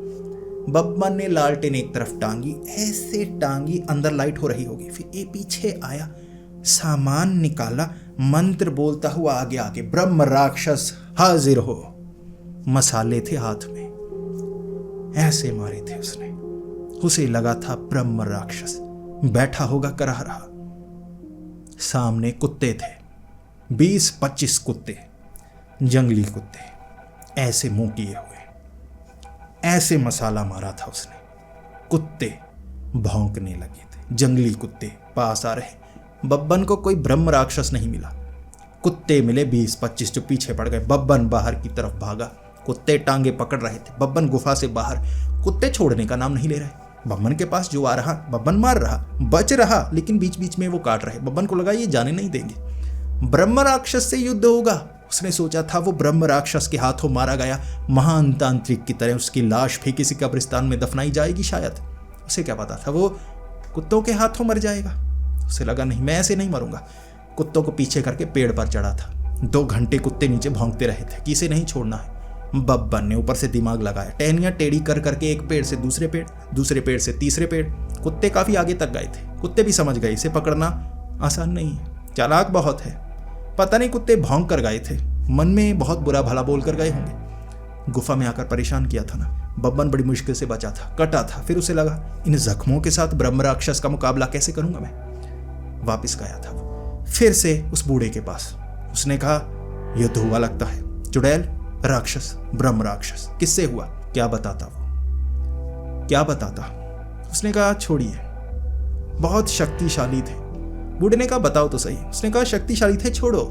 Speaker 1: बब्बन ने लालटेन एक तरफ टांगी, ऐसे टांगी अंदर लाइट हो रही होगी, फिर ये पीछे आया, सामान निकाला, मंत्र बोलता हुआ आगे ब्रह्म राक्षस हाजिर हो। मसाले थे हाथ में, ऐसे मारे थे उसने। उसे लगा था ब्रह्म राक्षस बैठा होगा, कराह रहा। सामने कुत्ते थे, 20-25 कुत्ते, जंगली कुत्ते, ऐसे मुंह किए हुए, ऐसे मसाला मारा था उसने। कुत्ते भौंकने लगे थे, जंगली कुत्ते पास आ रहे। बब्बन को कोई ब्रह्म राक्षस नहीं मिला, कुत्ते मिले 20-25 जो पीछे पड़ गए। बब्बन बाहर की तरफ भागा, कुत्ते टांगे पकड़ रहे थे। बब्बन गुफा से बाहर, कुत्ते छोड़ने का नाम नहीं ले रहे। बब्बन के पास जो आ रहा बब्बन मार रहा, बच रहा, लेकिन बीच बीच में वो काट रहे। बब्बन को लगा ये जाने नहीं देंगे, ब्रह्म राक्षस से युद्ध होगा। उसने सोचा था वो ब्रह्म राक्षस के हाथों मारा गया, महान तांत्रिक की तरह उसकी लाश भी किसी कब्रिस्तान में दफनाई जाएगी शायद। उसे क्या पता था वो कुत्तों के हाथों मर जाएगा। उसे लगा नहीं, मैं ऐसे नहीं मरूंगा। कुत्तों को पीछे करके पेड़ पर चढ़ा था। 2 घंटे कुत्ते नीचे भौंकते रहे थे कि इसे नहीं छोड़ना है। बब्बन ने ऊपर से दिमाग लगाया, टहनियां टेढ़ी कर करके एक पेड़ से दूसरे पेड़, दूसरे पेड़ से तीसरे पेड़। कुत्ते काफी आगे तक गए थे। कुत्ते भी समझ गए इसे पकड़ना आसान नहीं है, चालाक बहुत है। पता नहीं कुत्ते भौंक कर गए थे, मन में बहुत बुरा भला बोल कर गए होंगे। गुफा में आकर परेशान किया था ना। बब्बन बड़ी मुश्किल से बचा था, कटा था। फिर उसे लगा इन जख्मों के साथ ब्रह्म राक्षस का मुकाबला कैसे करूंगा मैं। वापिस गया था वो फिर से उस बूढ़े के पास। उसने कहा युद्ध हुआ लगता है, चुड़ैल राक्षस ब्रह्म राक्षस, किससे हुआ, क्या बताता वो, क्या बताता। उसने कहा छोड़िए, बहुत शक्तिशाली थे। बूढ़े ने कहा बताओ तो सही। उसने कहा शक्तिशाली थे, छोड़ो।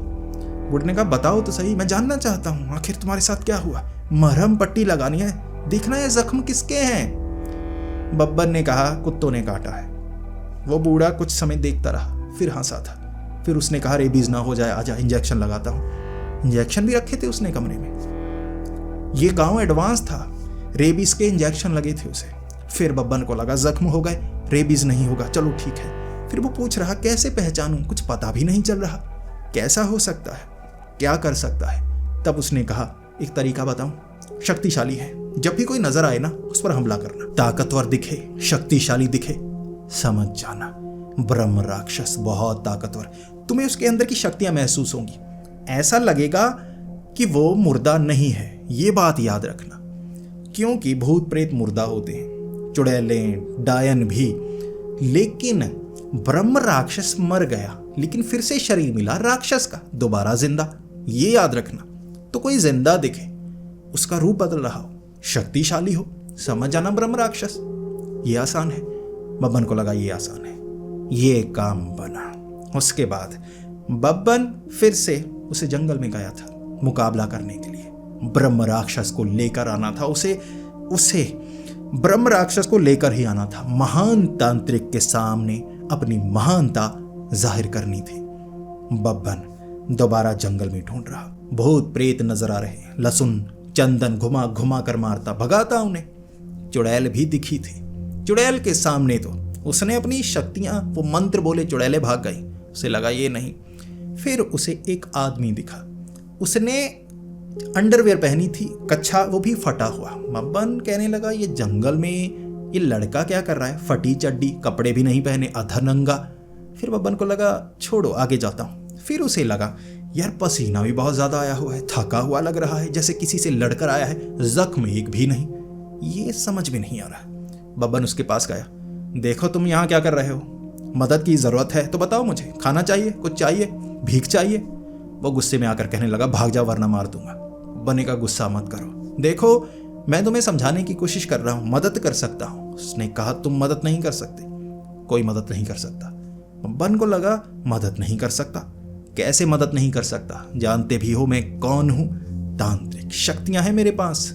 Speaker 1: बूढ़े ने कहा बताओ तो सही, मैं जानना चाहता हूं आखिर तुम्हारे साथ क्या हुआ। मरहम पट्टी लगानी है, देखना है जख्म किसके हैं। बब्बन ने कहा कुत्तों ने काटा है। वो बूढ़ा कुछ समय देखता रहा, फिर हंसा था। फिर उसने कहा रेबीज ना हो जाए, आजा इंजेक्शन लगाता हूं। इंजेक्शन भी रखे थे उसने कमरे में। ये गांव एडवांस था, रेबीज के इंजेक्शन लगे थे उसे। फिर बब्बन को लगा जख्म हो गए, रेबीज नहीं होगा, चलो ठीक है। फिर वो पूछ रहा कैसे पहचानूं, कुछ पता भी नहीं चल रहा, कैसा हो सकता है, क्या कर सकता है। तब उसने कहा एक तरीका बताऊं, शक्तिशाली है, जब भी कोई नजर आए ना उस पर हमला करना, ताकतवर दिखे, शक्तिशाली दिखे, समझ जाना ब्रह्म राक्षस बहुत ताकतवर। तुम्हें उसके अंदर की शक्तियां महसूस होंगी, ऐसा लगेगा कि वो मुर्दा नहीं है, ये बात याद रखना। क्योंकि भूत प्रेत मुर्दा होते हैं, चुड़ैलें डायन भी, लेकिन ब्रह्म राक्षस मर गया लेकिन फिर से शरीर मिला राक्षस का, दोबारा जिंदा, ये याद रखना। तो कोई जिंदा दिखे, उसका रूप बदल रहा हो, शक्तिशाली हो, समझ जाना ब्रह्म राक्षस। ये आसान है। बब्बन को लगा ये आसान है, ये काम बना। उसके बाद बब्बन फिर से उसे जंगल में गया था मुकाबला करने के लिए। ब्रह्म राक्षस को लेकर आना था उसे ब्रह्म राक्षस को लेकर ही आना था। महान तांत्रिक के सामने अपनी महानता जाहिर करनी थी। बब्बन दोबारा जंगल में ढूंढ रहा, भूत प्रेत नजर आ रहे, लहसुन चंदन घुमा घुमा कर मारता भगाता उन्हें। चुड़ैल भी दिखी थी। चुड़ैल के सामने तो उसने अपनी शक्तियां, वो मंत्र बोले, चुड़ैलें भाग गई। उसे लगा ये नहीं। फिर उसे एक आदमी दिखा, उसने अंडरवेयर पहनी थी, कच्छा, वो भी फटा हुआ। बब्बन कहने लगा ये जंगल में ये लड़का क्या कर रहा है, फटी चड्डी, कपड़े भी नहीं पहने, अधा नंगा। फिर बब्बन को लगा छोड़ो आगे जाता हूँ। फिर उसे लगा यार पसीना भी बहुत ज्यादा आया हुआ है, थका हुआ लग रहा है, जैसे किसी से लड़कर आया है, जख्म एक भी नहीं, ये समझ में नहीं आ रहा। बब्बन उसके पास गया, देखो तुम यहाँ क्या कर रहे हो। मदद की ज़रूरत है तो बताओ मुझे, खाना चाहिए, कुछ चाहिए, भीख चाहिए? वो गुस्से में आकर कहने लगा, भाग जाओ वरना मार दूंगा। बने का गुस्सा मत करो, देखो मैं तुम्हें समझाने की कोशिश कर रहा हूँ, मदद कर सकता हूँ। उसने कहा, तुम मदद नहीं कर सकते, कोई मदद नहीं कर सकता। बन को लगा मदद नहीं कर सकता, कैसे मदद नहीं कर सकता? जानते भी हो मैं कौन हूं, तांत्रिक शक्तियां हैं मेरे पास।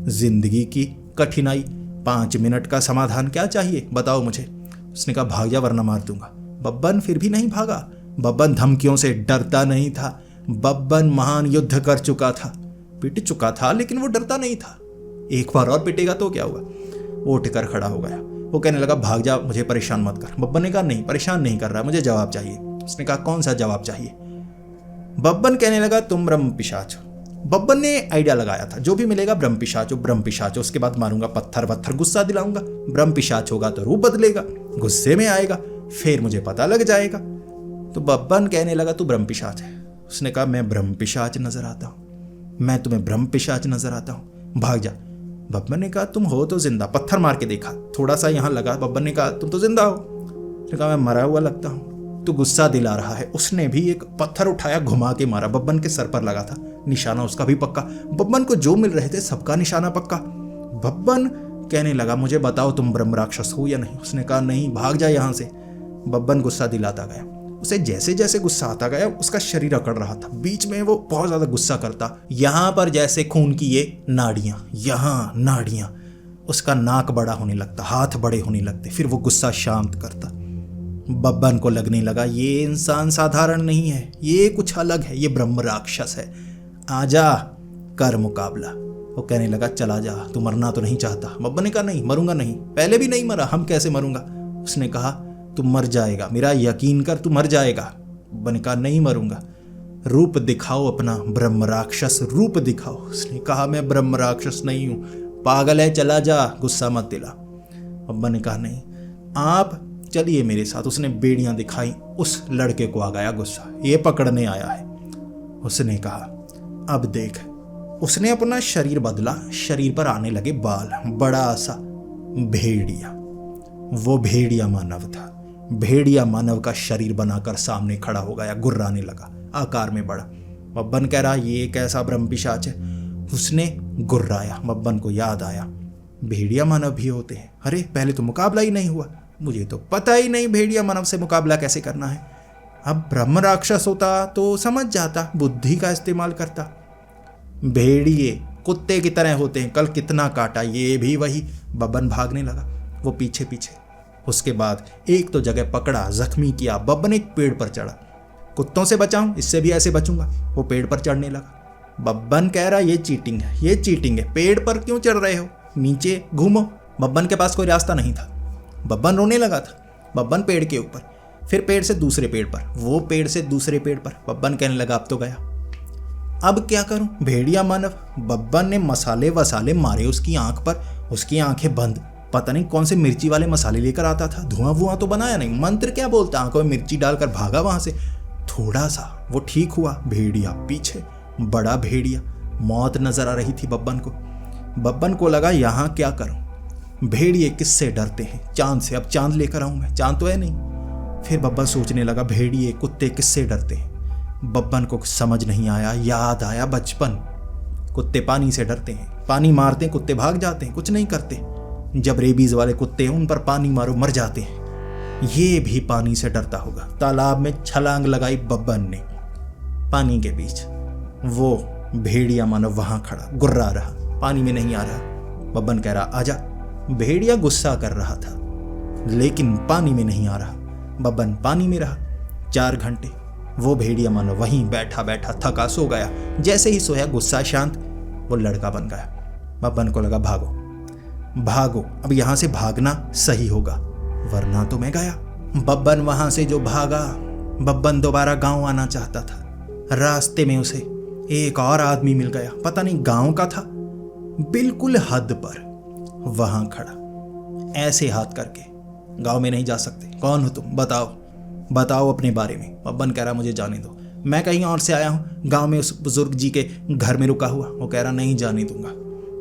Speaker 1: जिंदगी की कठिनाई, 5 मिनट का समाधान क्या चाहिए बताओ मुझे। उसने कहा, भाग जा वरना मार दूंगा। बब्बन फिर भी नहीं भागा। बब्बन धमकियों से डरता नहीं था। बब्बन महान युद्ध कर चुका था, पिट चुका था, लेकिन वो डरता नहीं था। एक बार और पिटेगा तो क्या हुआ? वो उठकर खड़ा हो गया। वो कहने लगा, भाग जा, मुझे परेशान मत कर। बब्बन ने कहा, नहीं परेशान नहीं कर रहा, मुझे जवाब चाहिए। उसने कहा, कौन सा जवाब चाहिए? बब्बन कहने लगा, तुम ब्रह्म पिशाच हो। बब्बन ने आइडिया लगाया था, जो भी मिलेगा ब्रह्म पिशाच हो, ब्रह्म पिशाच हो, उसके बाद मारूंगा पत्थर, गुस्सा दिलाऊंगा। ब्रह्म पिशाच होगा तो रूप बदलेगा, गुस्से में आएगा, फिर मुझे पता लग जाएगा। तो बब्बन कहने लगा, तू ब्रह्म पिशाच है। उसने कहा, मैं ब्रह्म पिशाच नजर आता हूं, मैं तुम्हें ब्रह्म पिशाच नजर आता हूं, भाग जा। बब्बन ने कहा, तुम हो तो जिंदा। पत्थर मार के देखा, थोड़ा सा यहां लगा। बब्बन ने कहा, तुम तो जिंदा हो। उसने कहा, मैं मरा हुआ लगता हूं, तू गुस्सा दिला रहा है। उसने भी एक पत्थर उठाया, घुमा के मारा। बब्बन के सर पर लगा था, निशाना उसका भी पक्का। बब्बन को जो मिल रहे थे सबका निशाना पक्का। बब्बन कहने लगा, मुझे बताओ तुम ब्रह्म राक्षस हो या नहीं? उसने कहा, नहीं, भाग जा यहां से। बब्बन गुस्सा दिलाता गया। उसे जैसे जैसे गुस्सा आता गया, उसका शरीर अकड़ रहा था। बीच में वो बहुत ज्यादा गुस्सा करता। यहां पर जैसे खून की ये नाड़ियां, यहां नाड़ियां, उसका नाक बड़ा होने लगता, हाथ बड़े होने लगते। फिर वो गुस्सा शांत करता। बब्बन को लगने लगा, ये इंसान साधारण नहीं है, ये कुछ अलग है, ये ब्रह्म राक्षस है। आजा, कर मुकाबला। वो कहने लगा, चला जा, तू मरना तो नहीं चाहता? बब्बन ने कहा, नहीं, मरूंगा नहीं, पहले भी नहीं मरा, हम कैसे मरूंगा? उसने कहा, तू मर जाएगा, मेरा यकीन कर, तू मर जाएगा। बब्बन ने कहा, नहीं मरूंगा, रूप दिखाओ अपना, ब्रह्म राक्षस रूप दिखाओ। उसने कहा, मैं ब्रह्म राक्षस नहीं हूं, पागल है, चला जा, गुस्सा मत दिला। बब्बन ने कहा, नहीं, आप चलिए मेरे साथ। उसने बेड़ियां दिखाई। उस लड़के को आ गया गुस्सा, ये पकड़ने आया है। उसने कहा, अब देख। उसने अपना शरीर बदला, शरीर पर आने लगे बाल, बड़ा सा भेड़िया। वो भेड़िया मानव था। भेड़िया मानव का शरीर बनाकर सामने खड़ा हो गया, गुर्राने लगा, आकार में बड़ा। बब्बन कह रहा, ये कैसा ब्रह्म पिशाच है? उसने गुर्राया। बब्बन को याद आया, भेड़िया मानव भी होते हैं। अरे, पहले तो मुकाबला ही नहीं हुआ, मुझे तो पता ही नहीं भेड़िया मानव से मुकाबला कैसे करना है। अब ब्रह्म राक्षस होता तो समझ जाता, बुद्धि का इस्तेमाल करता। भेड़िए कुत्ते की तरह होते हैं, कल कितना काटा, ये भी वही। बब्बन भागने लगा, वो पीछे पीछे। उसके बाद एक तो जगह पकड़ा, जख्मी किया। बब्बन एक पेड़ पर चढ़ा। कुत्तों से बचाऊं, इससे भी ऐसे बचूंगा। वो पेड़ पर चढ़ने लगा। बब्बन कह रहा, ये चीटिंग है, ये चीटिंग है, पेड़ पर क्यों चढ़ रहे हो, नीचे घूमो। बब्बन के पास कोई रास्ता नहीं था। बब्बन रोने लगा था। बब्बन पेड़ के ऊपर, फिर पेड़ से दूसरे पेड़ पर, वो पेड़ से दूसरे पेड़ पर। बब्बन कहने लगा, अब तो गया, अब क्या करूं? भेड़िया मानव। बब्बन ने मसाले वसाले मारे उसकी आंख पर, उसकी आंखें बंद। पता नहीं कौन से मिर्ची वाले मसाले लेकर आता था, धुआं वुआं तो बनाया नहीं, मंत्र क्या बोलता, आंखों में मिर्ची डालकर भागा वहां से। थोड़ा सा वो ठीक हुआ। भेड़िया पीछे, बड़ा भेड़िया, मौत नजर आ रही थी बब्बन को। बब्बन को लगा, यहां क्या करूं? भेड़िए किससे डरते हैं? चांद से। अब चांद लेकर आऊं मैं, चांद तो है नहीं। फिर बब्बन सोचने लगा, भेड़िए कुत्ते किससे डरते हैं? बब्बन को समझ नहीं आया। याद आया बचपन, कुत्ते पानी से डरते हैं, पानी मारते हैं, कुत्ते भाग जाते हैं, कुछ नहीं करते। जब रेबीज वाले कुत्ते हैं, उन पर पानी मारो, मर जाते हैं। ये भी पानी से डरता होगा। तालाब में छलांग लगाई बब्बन ने, पानी के बीच। वो भेड़िया मानो वहां खड़ा, गुर्रा रहा, पानी में नहीं आ रहा। बब्बन कह रहा, आजा। भेड़िया गुस्सा कर रहा था, लेकिन पानी में नहीं आ रहा। बब्बन पानी में रहा 4 घंटे। वो भेड़िया मानो वहीं बैठा बैठा थका सो गया। जैसे ही सोया, गुस्सा शांत, वो लड़का बन गया। बब्बन को लगा, भागो भागो, अब यहां से भागना सही होगा, वरना तो मैं गया। बब्बन वहां से जो भागा, बब्बन दोबारा गांव आना चाहता था। रास्ते में उसे एक और आदमी मिल गया, पता नहीं गांव का था, बिल्कुल हद पर वहां खड़ा, ऐसे हाथ करके। गांव में नहीं जा सकते, कौन हो तुम, बताओ बताओ अपने बारे में। बब्बन कह रहा, मुझे जाने दो, मैं कहीं और से आया हूं, गांव में उस बुजुर्ग जी के घर में रुका हुआ। वो कह रहा, नहीं जाने दूंगा।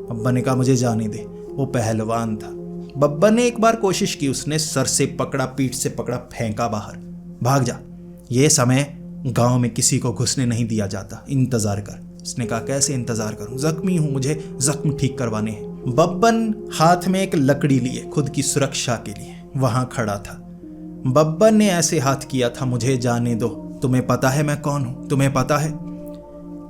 Speaker 1: बब्बन ने कहा, मुझे जाने दे। वो पहलवान था, बब्बन ने एक बार कोशिश की, उसने सर से पकड़ा, पीठ से पकड़ा, फेंका बाहर। भाग जा, ये समय गांव में किसी को घुसने नहीं दिया जाता, इंतजार कर। उसने कहा कैसे इंतजार करूं, जख्मी हूं, मुझे जख्म ठीक करवाने हैं। बब्बन हाथ में एक लकड़ी लिए खुद की सुरक्षा के लिए वहां खड़ा था। बब्बन ने ऐसे हाथ किया था, मुझे जाने दो, तुम्हें पता है मैं कौन हूं, तुम्हें पता है।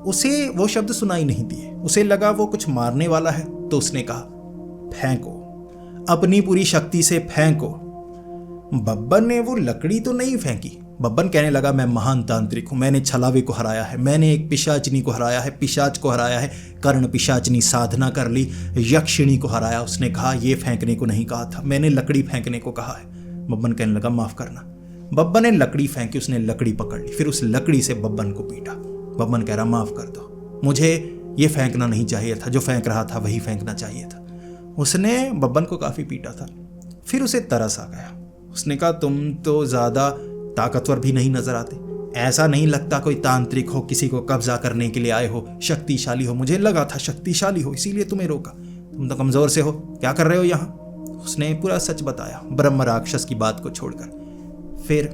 Speaker 1: उसे वो शब्द सुनाई नहीं दिए, उसे लगा वो कुछ मारने वाला है, तो उसने कहा फेंको, अपनी पूरी शक्ति से फेंको। बब्बन ने वो लकड़ी तो नहीं फेंकी। बब्बन कहने लगा मैं महान तांत्रिक हूं, मैंने छलावे को हराया है, मैंने एक पिशाचनी को हराया है, पिशाच को हराया है, कर्ण पिशाचनी साधना कर ली, यक्षिणी को हराया। उसने कहा ये फेंकने को नहीं कहा था, मैंने लकड़ी फेंकने को कहा है। बब्बन कहने लगा माफ करना। बब्बन ने लकड़ी फेंकी, उसने लकड़ी पकड़ ली, फिर उस लकड़ी से बब्बन को पीटा। बब्बन कह रहा माफ कर दो, मुझे ये फेंकना नहीं चाहिए था, जो फेंक रहा था वही फेंकना चाहिए था। उसने बब्बन को काफी पीटा था, फिर उसे तरस आ गया। उसने कहा तुम तो ज्यादा ताकतवर भी नहीं नजर आते, ऐसा नहीं लगता कोई तांत्रिक हो, किसी को कब्जा करने के लिए आए हो, शक्तिशाली हो। मुझे लगा था शक्तिशाली हो, इसीलिए तुम्हें रोका, तुम तो कमजोर से हो, क्या कर रहे हो यहाँ। उसने पूरा सच बताया ब्रह्म राक्षस की बात को छोड़कर। फिर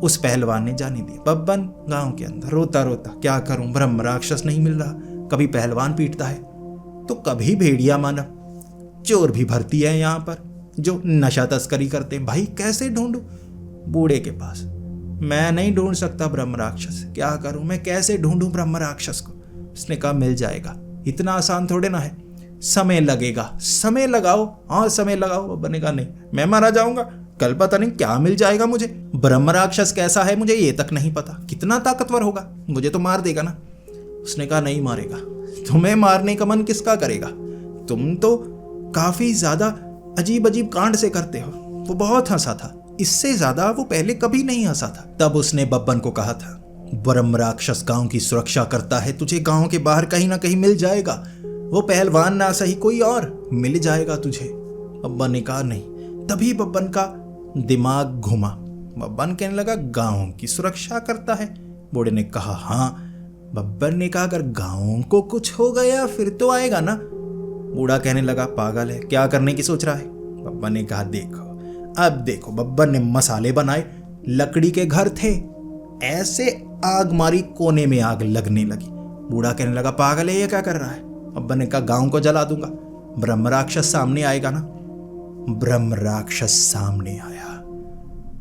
Speaker 1: उस पहलवान ने जाने दिया। बब्बन गांव के अंदर रोता रोता, क्या करूं, ब्रह्म राक्षस नहीं मिल रहा, कभी पहलवान पीटता है तो कभी भेड़िया मानव, चोर भी भर्ती है यहाँ पर जो नशा तस्करी करते हैं, भाई कैसे ढूंढूं। बूढ़े के पास, मैं नहीं ढूंढ सकता ब्रह्म राक्षस, क्या करूं, मैं कैसे ढूंढूं ब्रह्म राक्षस को। उसने कहा मिल जाएगा, इतना आसान थोड़े ना है, समय लगेगा, समय लगाओ, हाँ समय लगाओ। बब्बन ने कहा नहीं, मैं मारा जाऊंगा, कल पता नहीं क्या मिल जाएगा मुझे। ब्रह्म राक्षस कैसा है मुझे ये तक नहीं पता, कितना ताकतवर होगा, मुझे तो मार देगा ना। उसने कहा नहीं मारेगा, तुम्हें मारने का मन किसका करेगा, तुम तो काफी ज्यादा अजीब अजीब कांड से करते हो। वो बहुत हंसा था, इससे ज्यादा वो पहले कभी नहीं हंसा था। तब उसने बब्बन को कहा था ब्रह्म राक्षस गांव की सुरक्षा करता है, तुझे गांव के बाहर कहीं ना कहीं मिल जाएगा, वो पहलवान ना सही कोई और मिल जाएगा तुझे। बब्बन ने कहा नहीं। तभी बब्बन का दिमाग घुमा। बब्बन कहने लगा गांव की सुरक्षा करता है। बूढ़े ने कहा हाँ। बब्बन ने कहा अगर गांव को कुछ हो गया फिर तो आएगा ना। बूढ़ा कहने लगा पागल है, क्या करने की सोच रहा है। बब्बन ने कहा देखो अब देखो। बब्बन ने मसाले बनाए, लकड़ी के घर थे, ऐसे आग मारी, कोने में आग लगने लगी। बूढ़ा कहने लगा पागल है ये क्या कर रहा है। बब्बन ने कहा गांव को जला दूंगा, ब्रह्म राक्षस सामने आएगा ना। ब्रह्म राक्षस सामने आया।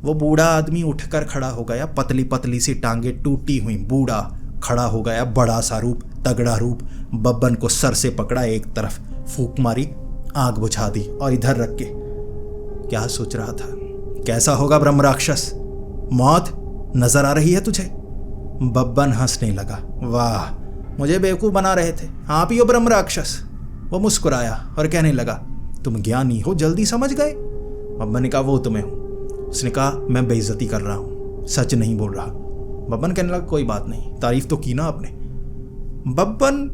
Speaker 1: वो बूढ़ा आदमी उठकर खड़ा हो गया, पतली पतली सी टांगे टूटी हुई, बूढ़ा खड़ा हो गया, बड़ा सा रूप, तगड़ा रूप। बब्बन को सर से पकड़ा, एक तरफ फूंक मारी, आग बुझा दी और इधर रख के क्या सोच रहा था, कैसा होगा ब्रह्म राक्षस, मौत नजर आ रही है तुझे। बब्बन हंसने लगा, वाह मुझे बेवकूफ बना रहे थे, आप ही हो ब्रह्म राक्षस। वो मुस्कुराया और कहने लगा तुम ज्ञानी हो, जल्दी समझ गए। बब्बन ने कहा वो तुम्हें हूं। उसने कहा मैं बेइज्जती कर रहा हूं, सच नहीं बोल रहा। बब्बन कहने लगा कोई बात नहीं, तारीफ तो की ना आपने। बब्बन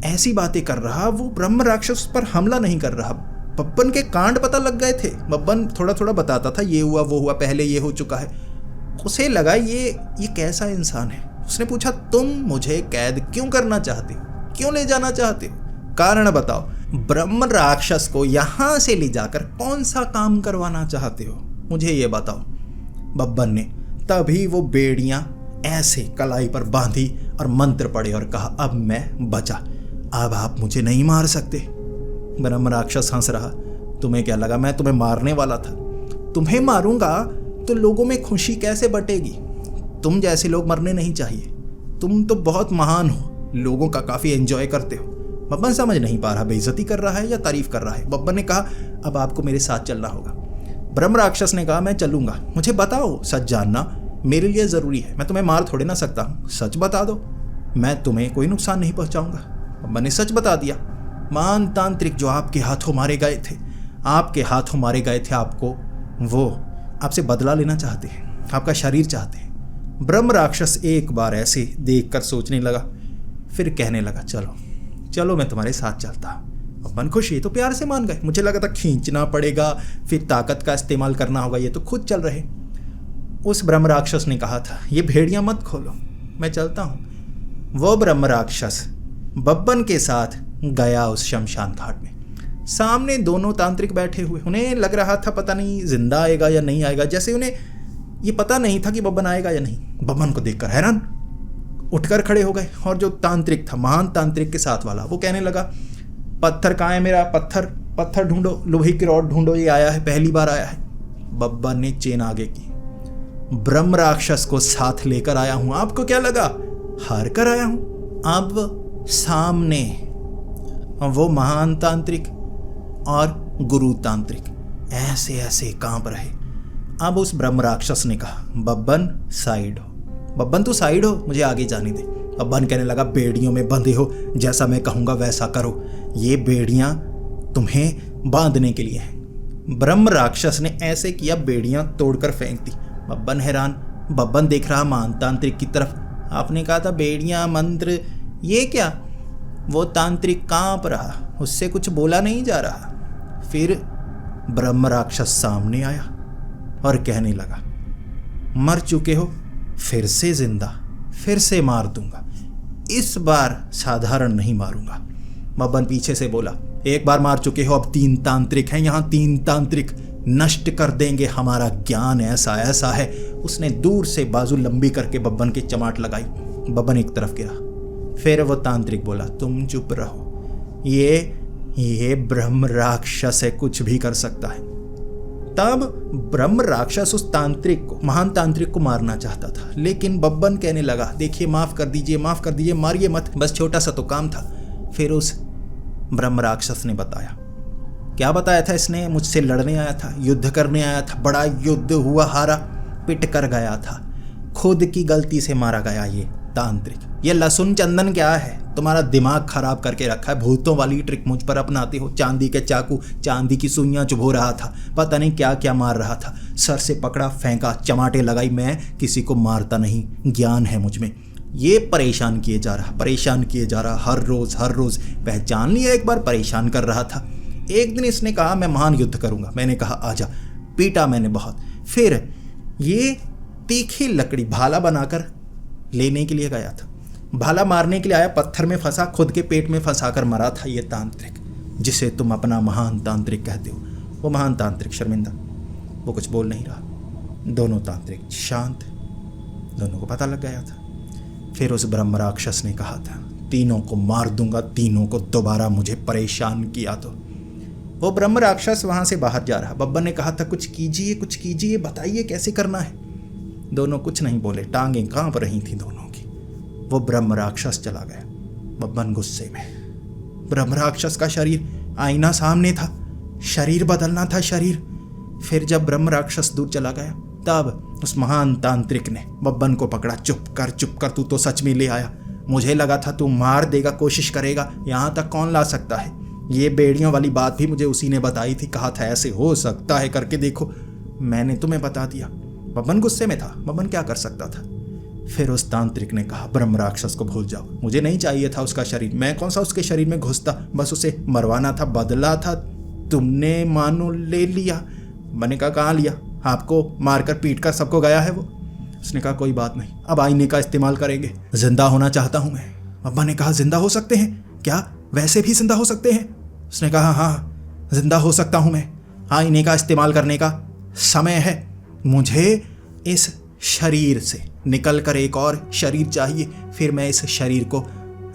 Speaker 1: ऐसी बातें कर रहा, वो ब्रह्म राक्षस पर हमला नहीं कर रहा। बब्बन के कांड पता लग गए थे। बब्बन थोड़ा थोड़ा बताता था, ये हुआ वो हुआ, पहले ये हो चुका है। उसे लगा ये कैसा इंसान है। उसने पूछा तुम मुझे कैद क्यों करना चाहते हो, क्यों ले जाना चाहते हो, कारण बताओ। ब्रह्म राक्षस को यहां से ले जाकर कौन सा काम करवाना चाहते हो, मुझे ये बताओ। बब्बन ने तभी वो बेड़ियां ऐसे कलाई पर बांधी और मंत्र पढ़े और कहा अब मैं बचा, अब आप मुझे नहीं मार सकते। ब्रह्म राक्षस हंस रहा, तुम्हें क्या लगा मैं तुम्हें मारने वाला था, तुम्हें मारूंगा तो लोगों में खुशी कैसे बटेगी, तुम जैसे लोग मरने नहीं चाहिए, तुम तो बहुत महान हो, लोगों का काफी एंजॉय करते हो। बब्बन समझ नहीं पा रहा बेइज्जती कर रहा है या तारीफ कर रहा है। बब्बन ने कहा अब आपको मेरे साथ चलना होगा। ब्रह्म राक्षस ने कहा मैं चलूंगा, मुझे बताओ सच जानना मेरे लिए जरूरी है, मैं तुम्हें मार थोड़े ना सकता हूँ, सच बता दो, मैं तुम्हें कोई नुकसान नहीं पहुंचाऊंगा। बब्बन ने सच बता दिया। महान तांत्रिक जो आपके हाथों मारे गए थे, आपके हाथों मारे गए थे, आपको वो आपसे बदला लेना चाहते हैं, आपका शरीर चाहते हैं। ब्रह्म राक्षस एक बार ऐसे देखकर सोचने लगा, फिर कहने लगा चलो चलो मैं तुम्हारे साथ चलता। बब्बन खुश, ये तो प्यार से मान गए, मुझे लगा था खींचना पड़ेगा, फिर ताकत का इस्तेमाल करना होगा, ये तो खुद चल रहे। उस ब्रह्म राक्षस ने कहा था ये भेड़ियां मत खोलो, मैं चलता हूं। वो ब्रह्म राक्षस बब्बन के साथ गया उस शमशान घाट में। सामने दोनों तांत्रिक बैठे हुए। उन्हें लग रहा था पता नहीं जिंदा आएगा या नहीं आएगा, जैसे उन्हें ये पता नहीं था कि बब्बन आएगा या नहीं। बब्बन को देखकर हैरान उठकर खड़े हो गए और जो तांत्रिक था, महान तांत्रिक के साथ वाला, वो कहने लगा, पत्थर कहाँ है मेरा? पत्थर ढूंढो, लोहे की रॉड ढूंढो, ये आया है, पहली बार आया है। बब्बन ने चेन आगे की, ब्रह्म राक्षस को साथ लेकर आया हूं। आपको क्या लगा हार कर आया हूं? अब सामने वो महान तांत्रिक और गुरु तांत्रिक ऐसे ऐसे कांप रहे। अब उस ब्रह्म राक्षस ने कहा, बब्बन साइड हो, बब्बन तू साइड हो, मुझे आगे जाने दे। बब्बन कहने लगा, बेड़ियों में बंधे हो, जैसा मैं कहूंगा वैसा करो, ये बेड़ियां तुम्हें बांधने के लिए हैं। ब्रह्म राक्षस ने ऐसे किया, बेड़ियां तोड़कर फेंक दी। बब्बन हैरान, बब्बन देख रहा महान तांत्रिक की तरफ। आपने कहा था बेड़ियां मंत्र, ये क्या? वो तांत्रिक कांप रहा, उससे कुछ बोला नहीं जा रहा। फिर ब्रह्म राक्षस सामने आया और कहने लगा, मर चुके हो, फिर से जिंदा, फिर से मार दूंगा, इस बार साधारण नहीं मारूंगा। बब्बन पीछे से बोला, एक बार मार चुके हो, अब 3 तांत्रिक हैं यहाँ, 3 तांत्रिक नष्ट कर देंगे हमारा ज्ञान, ऐसा ऐसा है। उसने दूर से बाजू लंबी करके बब्बन की चमाट लगाई। बब्बन एक तरफ गिरा। फिर वो तांत्रिक बोला, तुम चुप रहो, ये ब्रह्म राक्षस है, कुछ भी कर सकता है। तब ब्रह्म राक्षस उस तांत्रिक को, महान तांत्रिक को मारना चाहता था, लेकिन बब्बन कहने लगा, देखिए माफ कर दीजिए, माफ कर दीजिए, मारिए मत, बस छोटा सा तो काम था। फिर उस ब्रह्म राक्षस ने बताया, क्या बताया था इसने? मुझसे लड़ने आया था, युद्ध करने आया था, बड़ा युद्ध हुआ, हारा, पिट कर गया था, खुद की गलती से मारा गया ये तांत्रिक। ये लहसुन चंदन क्या है? तुम्हारा दिमाग खराब करके रखा है, भूतों वाली ट्रिक मुझ पर अपनाते हो। चांदी के चाकू, चांदी की सुइयां चुभो रहा था, पता नहीं क्या क्या मार रहा था, सर से पकड़ा, फेंका, चमाटे लगाई। मैं किसी को मारता नहीं, ज्ञान है मुझ में। ये परेशान किए जा रहा, हर रोज पहचान लिया, एक बार परेशान कर रहा था। एक दिन इसने कहा, मैं महान युद्ध करूंगा। मैंने कहा आजा, पीटा मैंने बहुत। फिर ये तीखी लकड़ी भाला बनाकर लेने के लिए गया था, भाला मारने के लिए आया, पत्थर में फंसा, खुद के पेट में फंसाकर मरा था ये तांत्रिक, जिसे तुम अपना महान तांत्रिक कहते हो। वो महान तांत्रिक शर्मिंदा, वो कुछ बोल नहीं रहा। दोनों तांत्रिक शांत, दोनों को पता लग गया था। फिर उस ब्रह्म राक्षस ने कहा था, तीनों को मार दूंगा, तीनों को दोबारा मुझे परेशान किया तो। वो ब्रह्म राक्षस वहां से बाहर जा रहा। बब्बन ने कहा था, कुछ कीजिए, बताइए कैसे करना है। दोनों कुछ नहीं बोले, टांगें कांप रही थी दोनों की। वो ब्रह्म राक्षस चला गया। बब्बन गुस्से में, ब्रह्म राक्षस का शरीर, आईना सामने था, शरीर बदलना था, शरीर। फिर जब ब्रह्म राक्षस दूर चला गया, तब उस महान तांत्रिक ने बब्बन को पकड़ा, चुप कर, तू तो सच में ले आया, मुझे लगा था तू मार देगा, कोशिश करेगा, यहाँ तक कौन ला सकता है। ये बेड़ियों वाली बात भी मुझे उसी ने बताई थी, कहा था ऐसे हो सकता है करके देखो, मैंने तुम्हें बता दिया। बब्बन गुस्से में था, बब्बन क्या कर सकता था। फिर उस तांत्रिक ने कहा, ब्रह्म राक्षस को भूल जाओ, मुझे नहीं चाहिए था उसका शरीर, मैं कौन सा उसके शरीर में घुसता, बस उसे मरवाना था, बदला था, तुमने मानो ले लिया। मैंने कहा, कहाँ लिया? आपको मारकर पीटकर सबको गया है वो। उसने कहा, कोई बात नहीं, अब आईने का इस्तेमाल करेंगे, जिंदा होना चाहता हूं मैं। अब्बा ने कहा, जिंदा हो सकते हैं क्या? वैसे भी जिंदा हो सकते हैं? उसने कहा, हाँ जिंदा हो सकता हूं मैं, आईने का इस्तेमाल करने का समय है। मुझे इस शरीर से निकल कर एक और शरीर चाहिए, फिर मैं इस शरीर को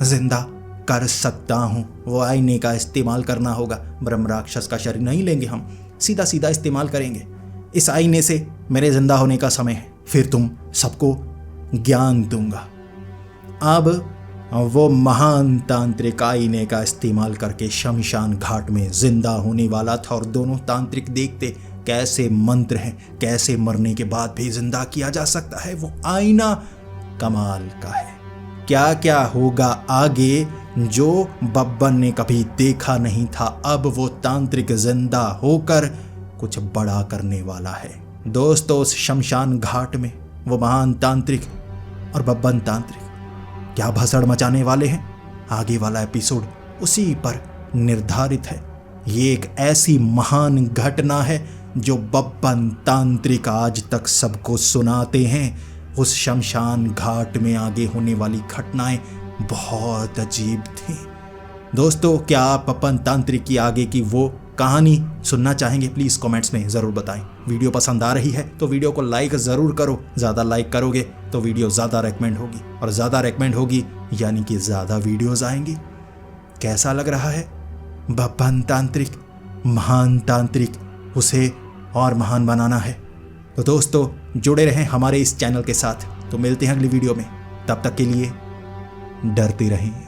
Speaker 1: जिंदा कर सकता हूं। वो आईने का इस्तेमाल करना होगा। ब्रह्म राक्षस का शरीर नहीं लेंगे हम, सीधा सीधा इस्तेमाल करेंगे। इस आईने से मेरे जिंदा होने का समय है, फिर तुम सबको ज्ञान दूंगा। अब वो महान तांत्रिक आईने का इस्तेमाल करके शमशान घाट में जिंदा होने वाला था, और दोनों तांत्रिक देखते कैसे मंत्र हैं, कैसे मरने के बाद भी जिंदा किया जा सकता है। वो आईना कमाल का है। क्या क्या होगा आगे जो बब्बन ने कभी देखा नहीं था, अब वो तांत्रिक जिंदा होकर कुछ बड़ा करने वाला है। दोस्तों, उस शमशान घाट में वो महान तांत्रिक और बब्बन तांत्रिक क्या भसड़ मचाने वाले हैं, आगे वाला एपिसोड उसी पर निर्धारित है। ये एक ऐसी महान घटना है जो बब्बन तांत्रिक आज तक सबको सुनाते हैं। उस शमशान घाट में आगे होने वाली घटनाएं बहुत अजीब थी। दोस्तों, क्या आप पपन तांत्रिक की आगे की वो कहानी सुनना चाहेंगे? प्लीज़ कमेंट्स में ज़रूर बताएं। वीडियो पसंद आ रही है तो वीडियो को लाइक ज़रूर करो। ज़्यादा लाइक करोगे तो वीडियो ज़्यादा रेकमेंड होगी, और ज़्यादा रेकमेंड होगी यानी कि ज़्यादा वीडियोज़ आएंगी। कैसा लग रहा है पपन तांत्रिक? महान तांत्रिक, उसे और महान बनाना है। तो दोस्तों, जुड़े रहें हमारे इस चैनल के साथ। तो मिलते हैं अगली वीडियो में, तब तक के लिए डरते रहें।